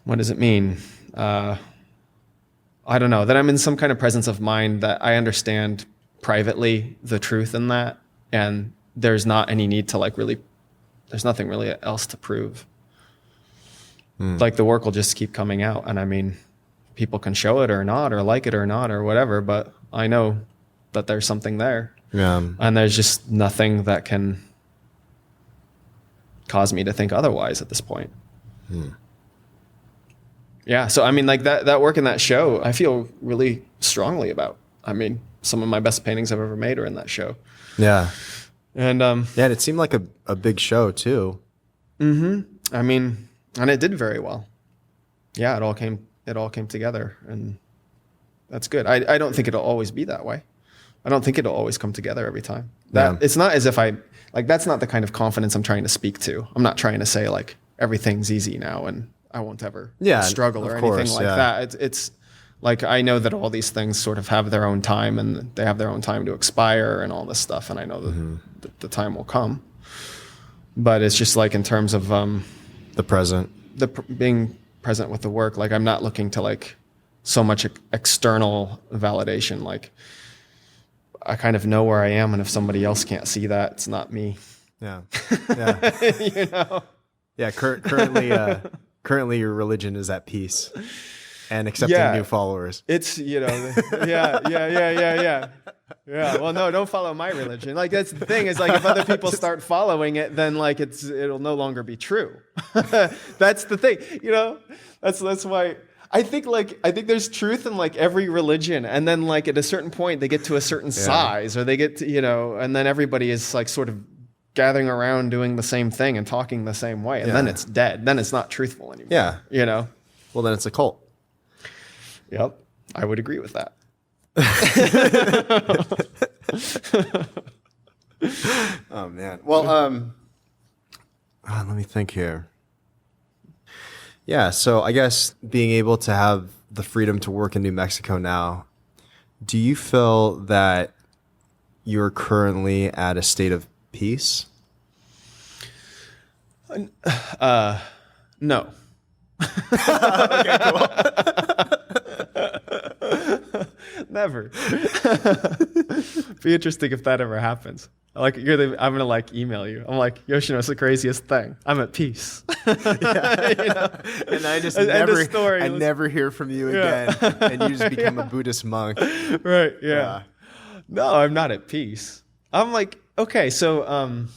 what does it mean? I don't know, that I'm in some kind of presence of mind that I understand privately the truth in that, and there's not any need to there's nothing really else to prove. Like, the work will just keep coming out, and I mean, people can show it or not, or like it or not, or whatever, but I know that there's something there. Yeah. And there's just nothing that can cause me to think otherwise at this point. Yeah. So, I mean, like that work in that show, I feel really strongly about. I mean, some of my best paintings I've ever made are in that show. Yeah. And, and it seemed like a big show too. I mean, and it did very well. Yeah. It all came together, and that's good. I don't think it'll always be that way. I don't think it'll always come together every time. It's not as if that's not the kind of confidence I'm trying to speak to. I'm not trying to say like everything's easy now and I won't ever struggle or anything like that. It's like, I know that all these things sort of have their own time, and they have their own time to expire and all this stuff. And I know that the time will come, but it's just like, in terms of the present, being present with the work. Like, I'm not looking to like so much external validation. Like, I kind of know where I am, and if somebody else can't see that, it's not me. Yeah. Yeah. Currently your religion is at peace and accepting new followers. It's, yeah. Well, no, don't follow my religion. Like, that's the thing, is like, if other people start following it, then like it'll no longer be true. That's the thing, that's why I think there's truth in like every religion. And then like at a certain point they get to a certain size, or they get to, and then everybody is like sort of gathering around doing the same thing and talking the same way. And then it's dead. Then it's not truthful anymore. Yeah. Well, then it's a cult. Yep. I would agree with that. Oh man. Well, let me think here. Yeah. So I guess being able to have the freedom to work in New Mexico now, do you feel that you're currently at a state of peace? No. Okay, cool. Never. Be interesting if that ever happens. Like, I'm gonna like email you. I'm like, Yoshino, it's the craziest thing. I'm at peace. And I just never hear from you again, and you just become a Buddhist monk. Right? Yeah. No, I'm not at peace. I'm like, okay, so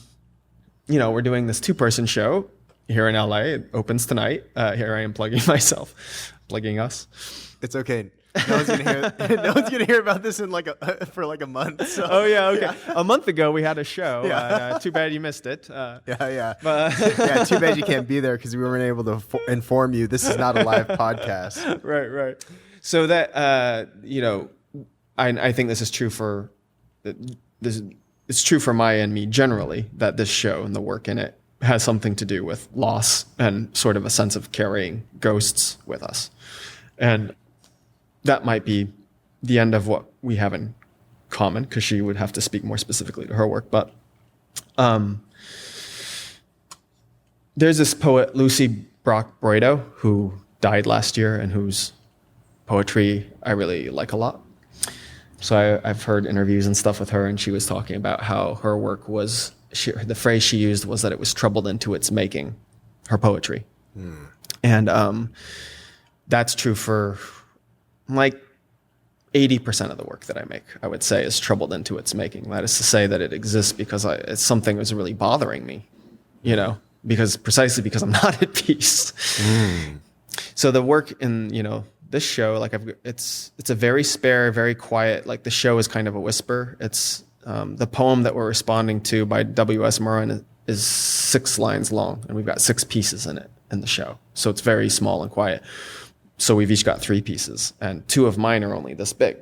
we're doing this 2-person show here in LA. It opens tonight. Here I am plugging myself, plugging us. It's okay. No one's gonna hear about this in for a month. So. Oh yeah, okay. Yeah. A month ago we had a show. Yeah. Too bad you missed it. Yeah. But yeah. Too bad you can't be there because we weren't able to inform you. This is not a live podcast. Right. So that I think this is true for this. It's true for Maya and me generally, that this show and the work in it has something to do with loss and sort of a sense of carrying ghosts with us. And that might be the end of what we have in common, because she would have to speak more specifically to her work. But there's this poet, Lucy Brock Broido, who died last year and whose poetry I really like a lot. So I've heard interviews and stuff with her, and she was talking about how her work was, the phrase she used was that it was troubled into its making, her poetry. And that's true for like 80% of the work that I make, I would say, is troubled into its making. That is to say that it exists because it's something that's really bothering me, precisely because I'm not at peace. So the work in, this show, it's a very spare, very quiet, the show is kind of a whisper. It's the poem that we're responding to by W.S. Murren is 6 lines long, and we've got 6 pieces in it in the show. So it's very small and quiet. So we've each got 3 pieces, and 2 of mine are only this big.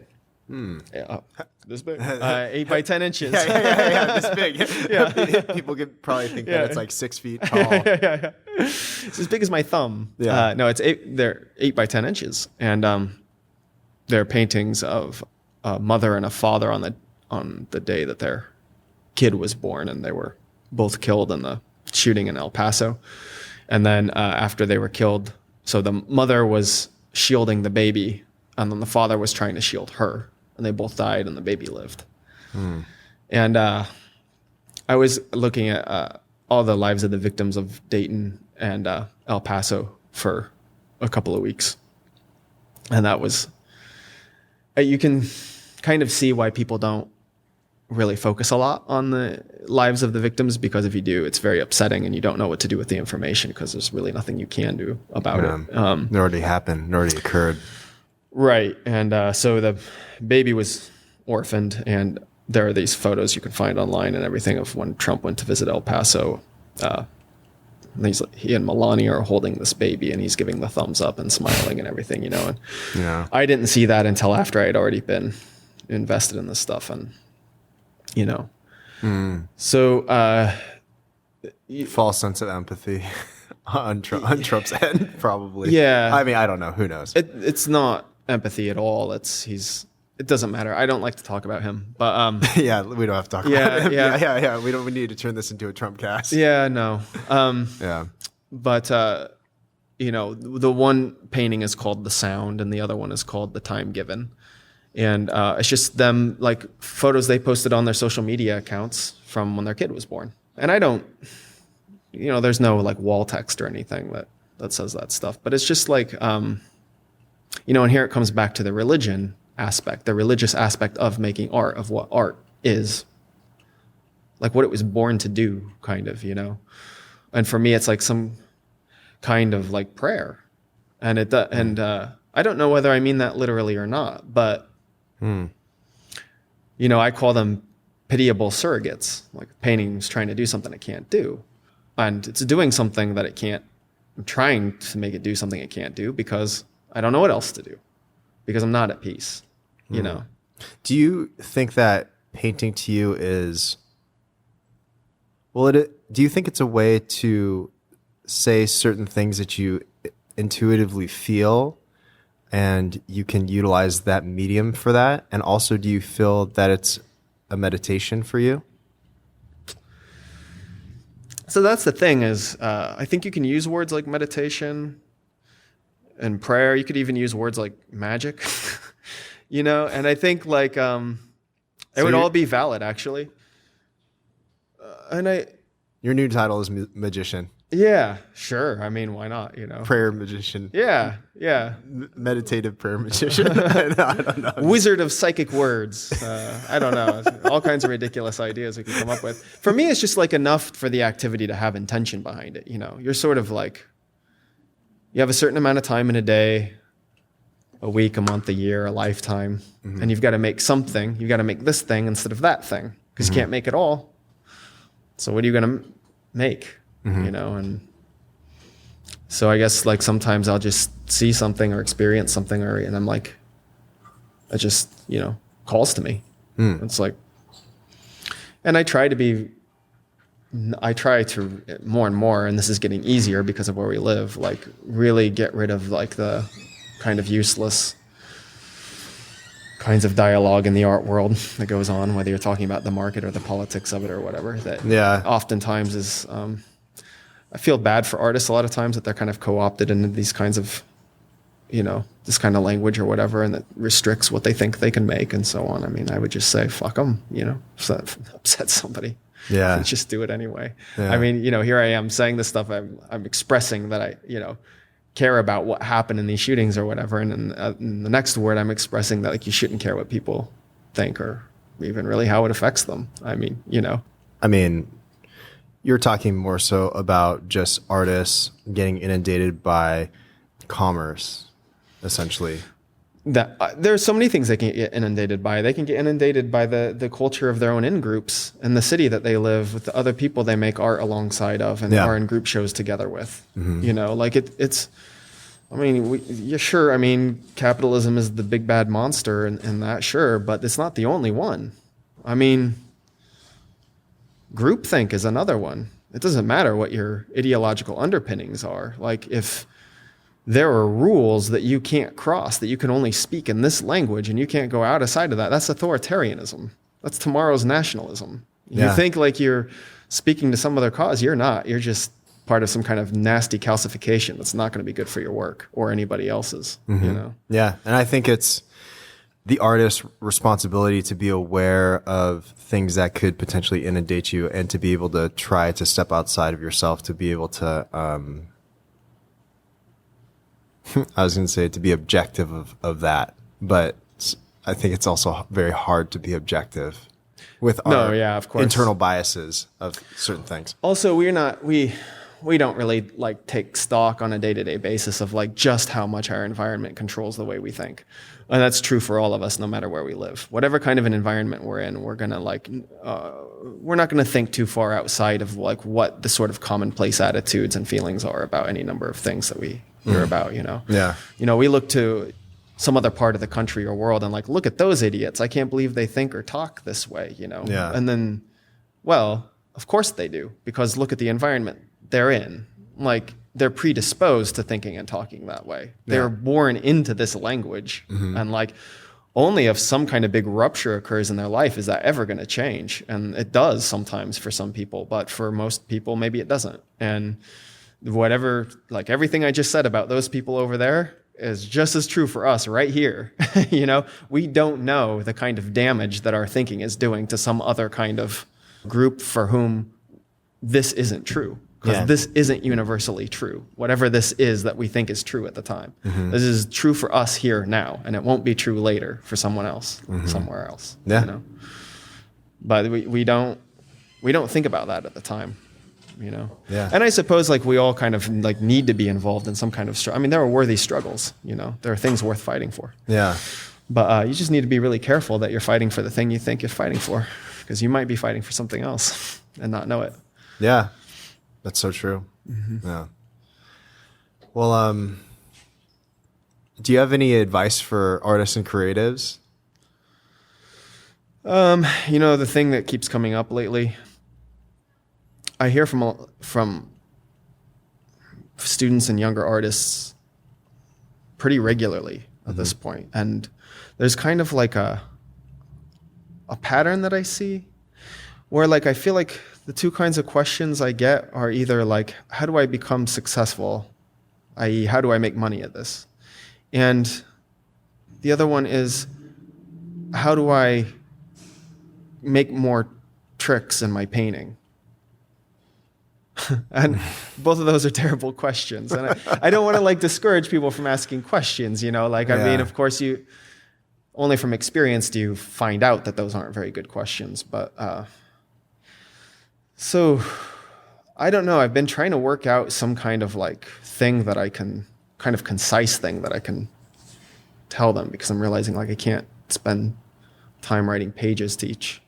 Yeah, this big, 8 by 10 inches. Yeah, this big. Yeah, people could probably think that it's like 6 feet tall. Yeah. It's as big as my thumb. Yeah. No, they're 8 by 10 inches, and they're paintings of a mother and a father on the day that their kid was born, and they were both killed in the shooting in El Paso. And then after they were killed, so the mother was shielding the baby, and then the father was trying to shield her, and they both died, and the baby lived. And I was looking at all the lives of the victims of Dayton and El Paso for a couple of weeks, and that was you can kind of see why people don't really focus a lot on the lives of the victims, because if you do, it's very upsetting, and you don't know what to do with the information because there's really nothing you can do about it. It already happened. It already occurred. Right. And so the baby was orphaned, and there are these photos you can find online and everything of when Trump went to visit El Paso. He and Melania are holding this baby, and he's giving the thumbs up and smiling and everything, And I didn't see that until after I had already been invested in this stuff, and so false sense of empathy on Trump's end, probably. Yeah. I mean, I don't know. Who knows? It's not empathy at all. It doesn't matter. I don't like to talk about him, but yeah, we don't have to talk about him. Yeah. We need to turn this into a Trump cast. Yeah, no. Yeah. But the one painting is called The Sound, and the other one is called The Time Given. And it's just them, photos they posted on their social media accounts from when their kid was born. And I don't, there's no wall text or anything that says that stuff. But it's just and here it comes back to the religion aspect, the religious aspect of making art, of what art is, what it was born to do, kind of, And for me, it's some kind of prayer, and I don't know whether I mean that literally or not, but I call them pitiable surrogates, paintings trying to do something it can't do, and it's doing something that it can't. I'm trying to make it do something it can't do because I don't know what else to do, because I'm not at peace, Do you think that painting to you is, do you think it's a way to say certain things that you intuitively feel, and you can utilize that medium for that? And also, do you feel that it's a meditation for you? So that's the thing is, I think you can use words like meditation and prayer. You could even use words like magic, and I think it would all be valid, actually. Your new title is magician. Yeah, sure. I mean, why not? You know, prayer magician. Yeah. Meditative prayer magician. I don't know. Wizard of psychic words. I don't know. All kinds of ridiculous ideas we can come up with. For me, it's just like enough for the activity to have intention behind it. You know, you're sort of like, you have a certain amount of time in a day, a week, a month, a year, a lifetime, and you've got to make something. You've got to make this thing instead of that thing because you can't make it all. So what are you going to make? You know, and so I guess like sometimes I'll just see something or experience something, and I'm like, it just, you know, calls to me. It's like, and I try to more and more, and this is getting easier because of where we live, like really get rid of like the kind of useless kinds of dialogue in the art world that goes on, whether you're talking about the market or the politics of it or whatever, that oftentimes is, I feel bad for artists a lot of times that they're kind of co-opted into these kinds of, you know, this kind of language or whatever, and that restricts what they think they can make and so on. I mean, I would just say, fuck them, you know, upset somebody. Yeah. Just do it anyway. Yeah. I mean, you know, here I am saying this stuff. I'm expressing that I, you know, care about what happened in these shootings or whatever. And in the next word, I'm expressing that like you shouldn't care what people think or even really how it affects them. I mean, you know. I mean, you're talking more so about just artists getting inundated by commerce, essentially. That there's so many things they can get inundated by. They can get inundated by the culture of their own in-groups and the city that they live with, the other people they make art alongside of and are in group shows together with. You know, like it's. I mean, sure. I mean, capitalism is the big bad monster, and that sure, but it's not the only one. I mean. Groupthink is another one. It doesn't matter what your ideological underpinnings are. Like if there are rules that you can't cross, that you can only speak in this language and you can't go outside of that, that's authoritarianism. That's tomorrow's nationalism. You think like you're speaking to some other cause. You're not. You're just part of some kind of nasty calcification that's not going to be good for your work or anybody else's, you know? Yeah. And I think it's the artist's responsibility to be aware of things that could potentially inundate you and to be able to try to step outside of yourself, to be able to, I was going to say to be objective of that, but I think it's also very hard to be objective with our of course. Internal biases of certain things. Also, we don't really like take stock on a day-to-day basis of like just how much our environment controls the way we think. And that's true for all of us, no matter where we live. Whatever kind of an environment we're in, we're gonna we're not gonna think too far outside of like what the sort of commonplace attitudes and feelings are about any number of things that we hear about, you know? Yeah. You know, we look to some other part of the country or world and like, look at those idiots. I can't believe they think or talk this way, you know? Yeah. And then, well, of course they do, because look at the environment they're in. Like, they're predisposed to thinking and talking that way. They're born into this language. And like, only if some kind of big rupture occurs in their life is that ever going to change. And it does sometimes for some people, but for most people, maybe it doesn't. And whatever, like everything I just said about those people over there is just as true for us right here. You know, we don't know the kind of damage that our thinking is doing to some other kind of group for whom this isn't true. Because this isn't universally true. Whatever this is that we think is true at the time. This is true for us here now, and it won't be true later for someone else, somewhere else. Yeah. You know? But we don't think about that at the time, you know? Yeah. And I suppose like we all kind of like need to be involved in some kind of struggle. I mean, there are worthy struggles, you know? There are things worth fighting for. Yeah. But you just need to be really careful that you're fighting for the thing you think you're fighting for, because you might be fighting for something else and not know it. Yeah. That's so true. Yeah. Well, do you have any advice for artists and creatives? You know, the thing that keeps coming up lately, I hear from students and younger artists pretty regularly at this point. And there's kind of like a pattern that I see where like I feel like the two kinds of questions I get are either like, how do I become successful? i.e., how do I make money at this? And the other one is, how do I make more tricks in my painting? And both of those are terrible questions. And I don't want to like discourage people from asking questions, you know, like, I mean, of course you only from experience do you find out that those aren't very good questions. But, so I don't know. I've been trying to work out some kind of like thing that I can kind of concise thing that I can tell them, because I'm realizing like I can't spend time writing pages to each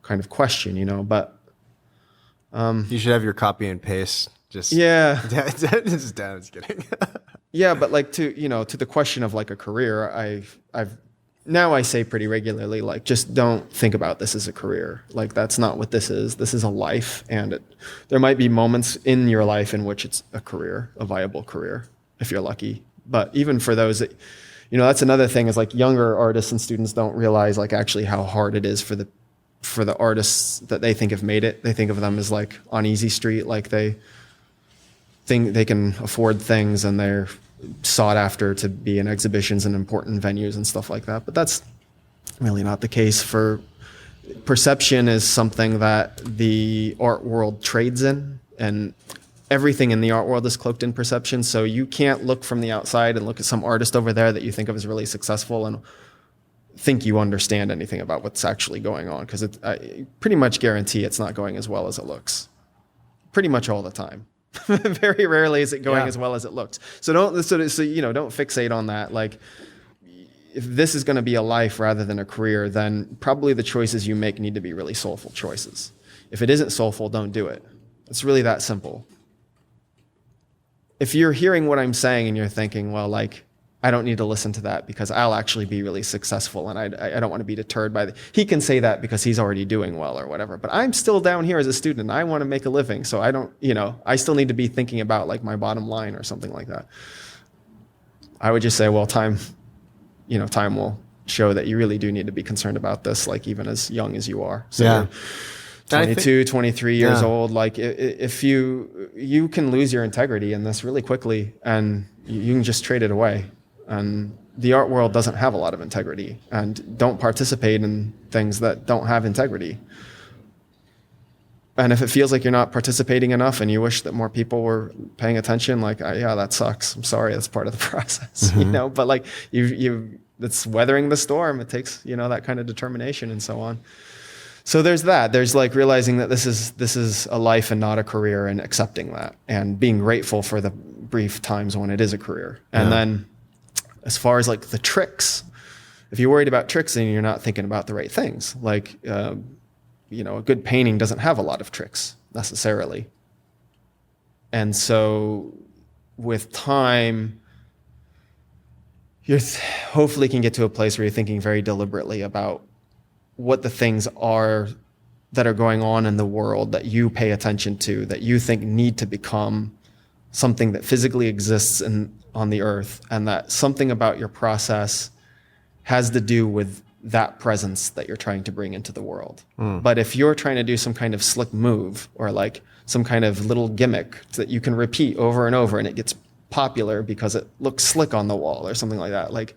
kind of question, you know, but you should have your copy and paste. Just just kidding. Yeah, but like to the question of like a career, I've now I say pretty regularly, like, just don't think about this as a career. Like, that's not what this is. This is a life, and there might be moments in your life in which it's a career, a viable career, if you're lucky. But even for those that, you know, that's another thing, is like younger artists and students don't realize like actually how hard it is for the artists that they think have made it. They think of them as like on easy street, like they think they can afford things and they're sought after to be in exhibitions and important venues and stuff like that. But that's really not the case. For perception is something that the art world trades in, and everything in the art world is cloaked in perception. So you can't look from the outside and look at some artist over there that you think of as really successful and think you understand anything about what's actually going on, because I pretty much guarantee it's not going as well as it looks. Pretty much all the time. Very rarely is it going as well as it looks. So don't fixate on that. Like, if this is going to be a life rather than a career, then probably the choices you make need to be really soulful choices. If it isn't soulful, don't do it. It's really that simple. If you're hearing what I'm saying and you're thinking, well, like, I don't need to listen to that because I'll actually be really successful, and I don't want to be deterred by he can say that because he's already doing well or whatever. But I'm still down here as a student and I want to make a living. So I still need to be thinking about like my bottom line or something like that. I would just say, well, time will show that you really do need to be concerned about this, like even as young as you are. So you're 22, 23 years old, like if you can lose your integrity in this really quickly, and you can just trade it away. And the art world doesn't have a lot of integrity, and don't participate in things that don't have integrity. And if it feels like you're not participating enough and you wish that more people were paying attention, like, that sucks. I'm sorry. That's part of the process, but like it's weathering the storm. It takes, that kind of determination and so on. So there's that. There's like realizing that this is a life and not a career, and accepting that and being grateful for the brief times when it is a career. And then as far as like the tricks, if you're worried about tricks, then you're not thinking about the right things. Like, a good painting doesn't have a lot of tricks necessarily. And so with time, you hopefully can get to a place where you're thinking very deliberately about what the things are that are going on in the world that you pay attention to, that you think need to become something that physically exists on the earth, and that something about your process has to do with that presence that you're trying to bring into the world. But if you're trying to do some kind of slick move, or like some kind of little gimmick that you can repeat over and over, and it gets popular because it looks slick on the wall or something like that, like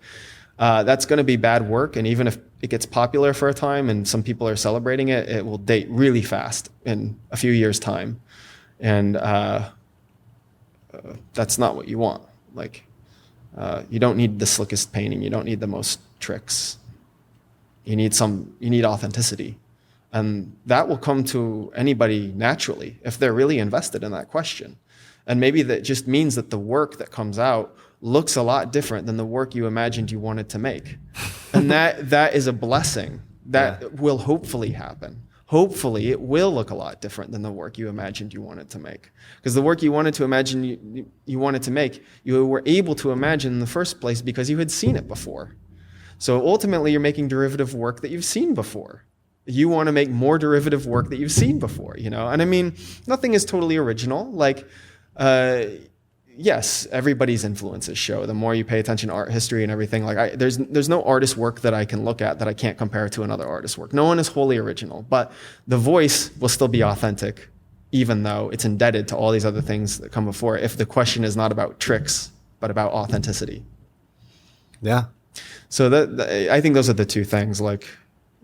that's going to be bad work. And even if it gets popular for a time and some people are celebrating it, it will date really fast in a few years' time. And that's not what you want. Like, you don't need the slickest painting. You don't need the most tricks. You need authenticity. And that will come to anybody naturally if they're really invested in that question. And maybe that just means that the work that comes out looks a lot different than the work you imagined you wanted to make. And that is a blessing. That will hopefully happen. Hopefully it will look a lot different than the work you imagined you wanted to make. Because the work you wanted to imagine you wanted to make, you were able to imagine in the first place because you had seen it before. So ultimately you're making derivative work that you've seen before. You want to make more derivative work that you've seen before, And I mean, nothing is totally original. Like, yes, everybody's influences show. The more you pay attention to art history and everything, like there's no artist work that I can look at that I can't compare to another artist's work. No one is wholly original, but the voice will still be authentic, even though it's indebted to all these other things that come before it, if the question is not about tricks, but about authenticity. Yeah. So I think those are the two things. Like,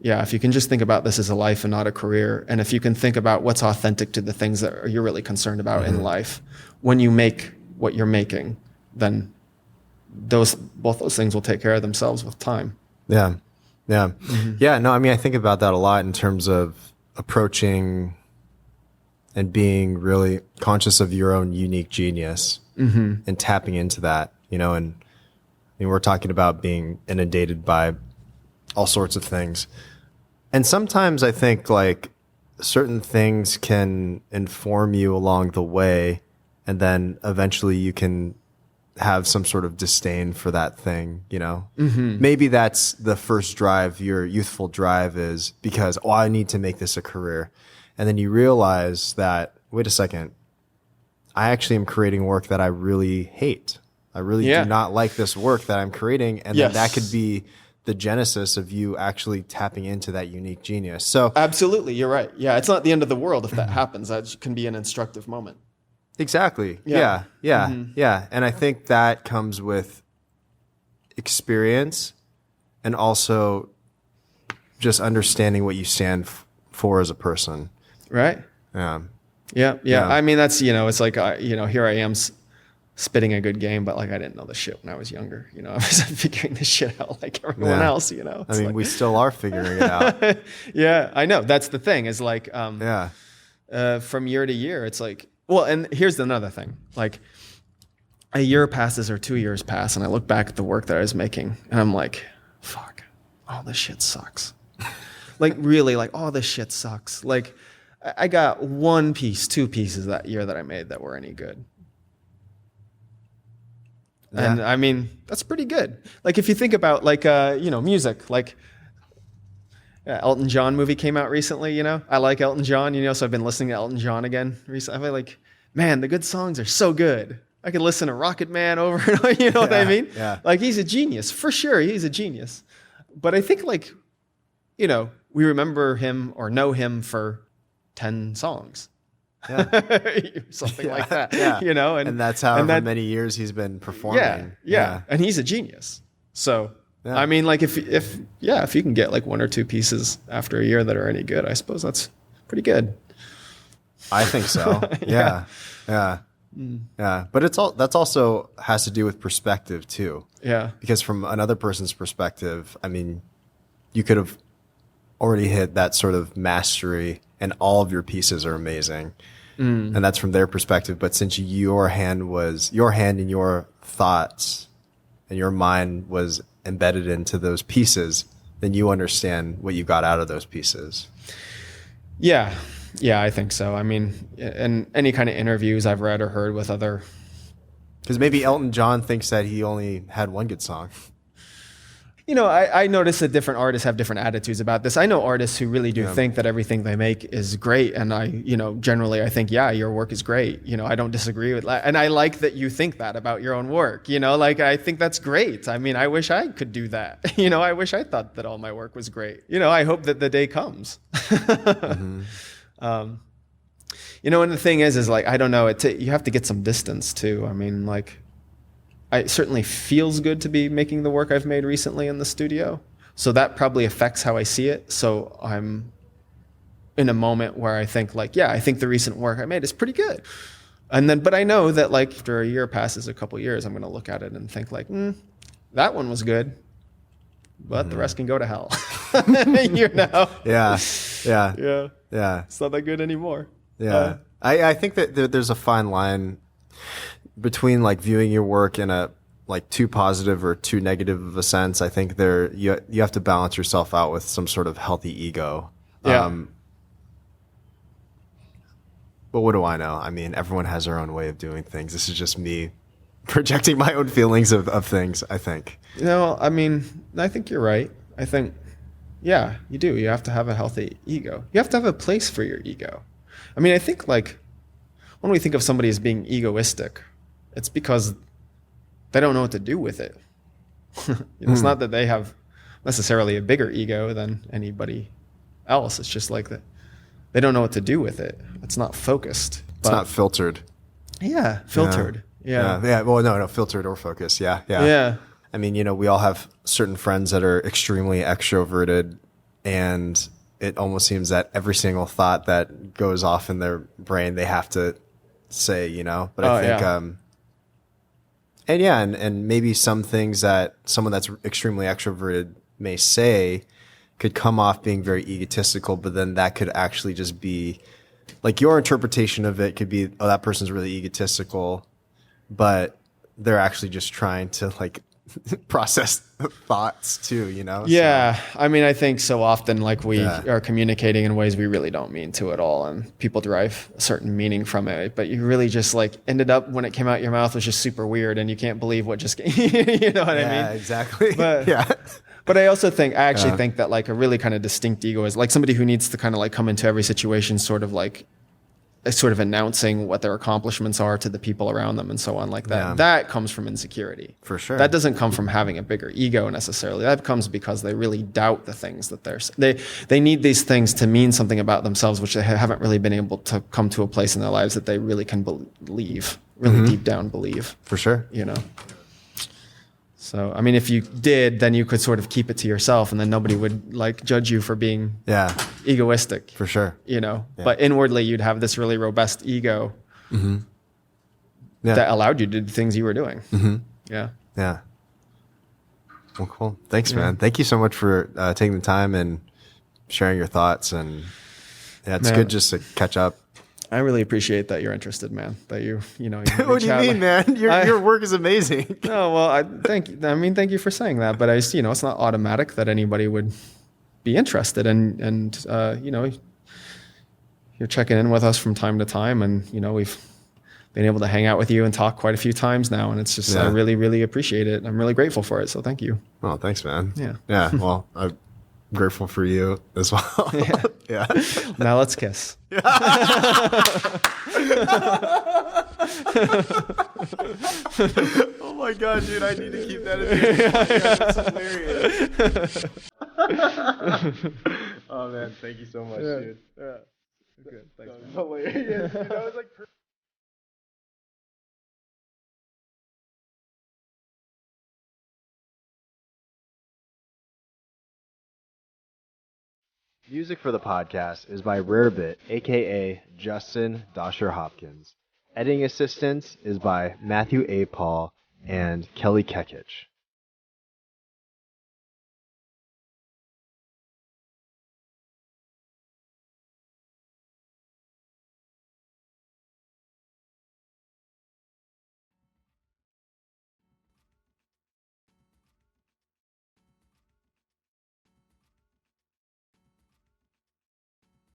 if you can just think about this as a life and not a career, and if you can think about what's authentic to the things that you're really concerned about in life, when you make what you're making, then both those things will take care of themselves with time. Yeah. Yeah. Yeah. No, I mean, I think about that a lot in terms of approaching and being really conscious of your own unique genius and tapping into that, and I mean, we're talking about being inundated by all sorts of things. And sometimes I think like certain things can inform you along the way, and then eventually you can have some sort of disdain for that thing, Maybe that's the first drive, your youthful drive is because, I need to make this a career. And then you realize that, wait a second, I actually am creating work that I really hate. I really do not like this work that I'm creating. And then that could be the genesis of you actually tapping into that unique genius. So absolutely, you're right. Yeah, it's not the end of the world if that happens. That can be an instructive moment. Exactly. Yeah. And I think that comes with experience and also just understanding what you stand for as a person. Right. Yeah. I mean, that's, it's like, here I am spitting a good game, but like, I didn't know the shit when I was younger. I was figuring this shit out like everyone else, I mean, we still are figuring it out. Yeah, I know. That's the thing is like, from year to year, it's like, well, and here's another thing. Like a year passes or 2 years pass and I look back at the work that I was making and I'm like, fuck, all this shit sucks. Like really, like all this shit sucks. Like I got 1 piece, 2 pieces that year that I made that were any good. Yeah. And I mean, that's pretty good. Like if you think about like, music, like Elton John movie came out recently, I like Elton John, so I've been listening to Elton John again recently. I'm like, man, the good songs are so good. I could listen to Rocket Man over and over, you know what I mean? Yeah. Like he's a genius, for sure. He's a genius. But I think like, we remember him or know him for 10 songs. Yeah. Something like that. Yeah. And that's how many years he's been performing. Yeah. And he's a genius. So I mean, like if you can get like 1 or 2 pieces after a year that are any good, I suppose that's pretty good. I think so. Yeah. But that's also has to do with perspective too. Yeah. Because from another person's perspective, I mean, you could have already hit that sort of mastery and all of your pieces are amazing. And that's from their perspective. But since your hand and your thoughts and your mind was embedded into those pieces, then you understand what you got out of those pieces. Yeah, I think so. I mean, in any kind of interviews I've read or heard with other... Because maybe Elton John thinks that he only had 1 good song. I notice that different artists have different attitudes about this. I know artists who really do think that everything they make is great. And generally I think, your work is great. I don't disagree with that. And I like that you think that about your own work. Like I think that's great. I mean, I wish I could do that. I wish I thought that all my work was great. I hope that the day comes. And the thing is like, I don't know, you have to get some distance too. I mean, like, it certainly feels good to be making the work I've made recently in the studio. So that probably affects how I see it. So I'm in a moment where I think like, I think the recent work I made is pretty good. But I know that like after a year passes, a couple years, I'm going to look at it and think like, that one was good, but the rest can go to hell. Yeah. It's not that good anymore. Yeah. I think that there's a fine line between like viewing your work in a like too positive or too negative of a sense. I think you have to balance yourself out with some sort of healthy ego. Yeah. But what do I know? I mean, everyone has their own way of doing things. This is just me projecting my own feelings of things, I think. I mean, I think you're right. I think, you do. You have to have a healthy ego. You have to have a place for your ego. I mean, I think like when we think of somebody as being egoistic, it's because they don't know what to do with it. It's not that they have necessarily a bigger ego than anybody else. It's just like that they don't know what to do with it. It's not focused. It's not filtered. Yeah, filtered. Yeah. Well, no, filtered or focused. Yeah. I mean, we all have certain friends that are extremely extroverted and it almost seems that every single thought that goes off in their brain, they have to say, you know, but I think, and maybe some things that someone that's extremely extroverted may say could come off being very egotistical, but then that could actually just be like your interpretation of it could be, oh, that person's really egotistical, but they're actually just trying to like process thoughts too, you know? Yeah. So, I mean, I think so often like we are communicating in ways we really don't mean to at all. And people derive a certain meaning from it, but you really just like ended up when it came out your mouth was just super weird and you can't believe what just, you know what I mean? Yeah, exactly. But, but I also think, I actually think that like a really kind of distinct ego is like somebody who needs to kind of like come into every situation sort of like sort of announcing what their accomplishments are to the people around them and so on like that. Yeah. That comes from insecurity. For sure. That doesn't come from having a bigger ego necessarily. That comes because they really doubt the things that they need these things to mean something about themselves, which they haven't really been able to come to a place in their lives that they really can believe, really deep down believe. For sure. You know? So, I mean, if you did, then you could sort of keep it to yourself and then nobody would like judge you for being egoistic. For sure. You know, but inwardly you'd have this really robust ego that allowed you to do things you were doing. Yeah. Yeah. Well, cool. Thanks, man. Thank you so much for taking the time and sharing your thoughts. And it's good just to catch up. I really appreciate that you're interested, man. That you know. What do you mean, man? Your work is amazing. No, well, thank you for saying that. But it's not automatic that anybody would be interested, and you know, you're checking in with us from time to time, and you know, we've been able to hang out with you and talk quite a few times now, and it's just I really, really appreciate it. I'm really grateful for it. So thank you. Oh, thanks, man. Yeah. Yeah. Well, I'm grateful for you as well. Yeah. Now let's kiss. Oh my god, dude! I need to keep that in there. That's hilarious. Oh man, thank you so much, dude. Yeah. Good. Thanks. That was hilarious. Dude, that was like. Music for the podcast is by Rarebit, aka Justin Dosher Hopkins. Editing assistance is by Matthew A. Paul and Kelly Kekich.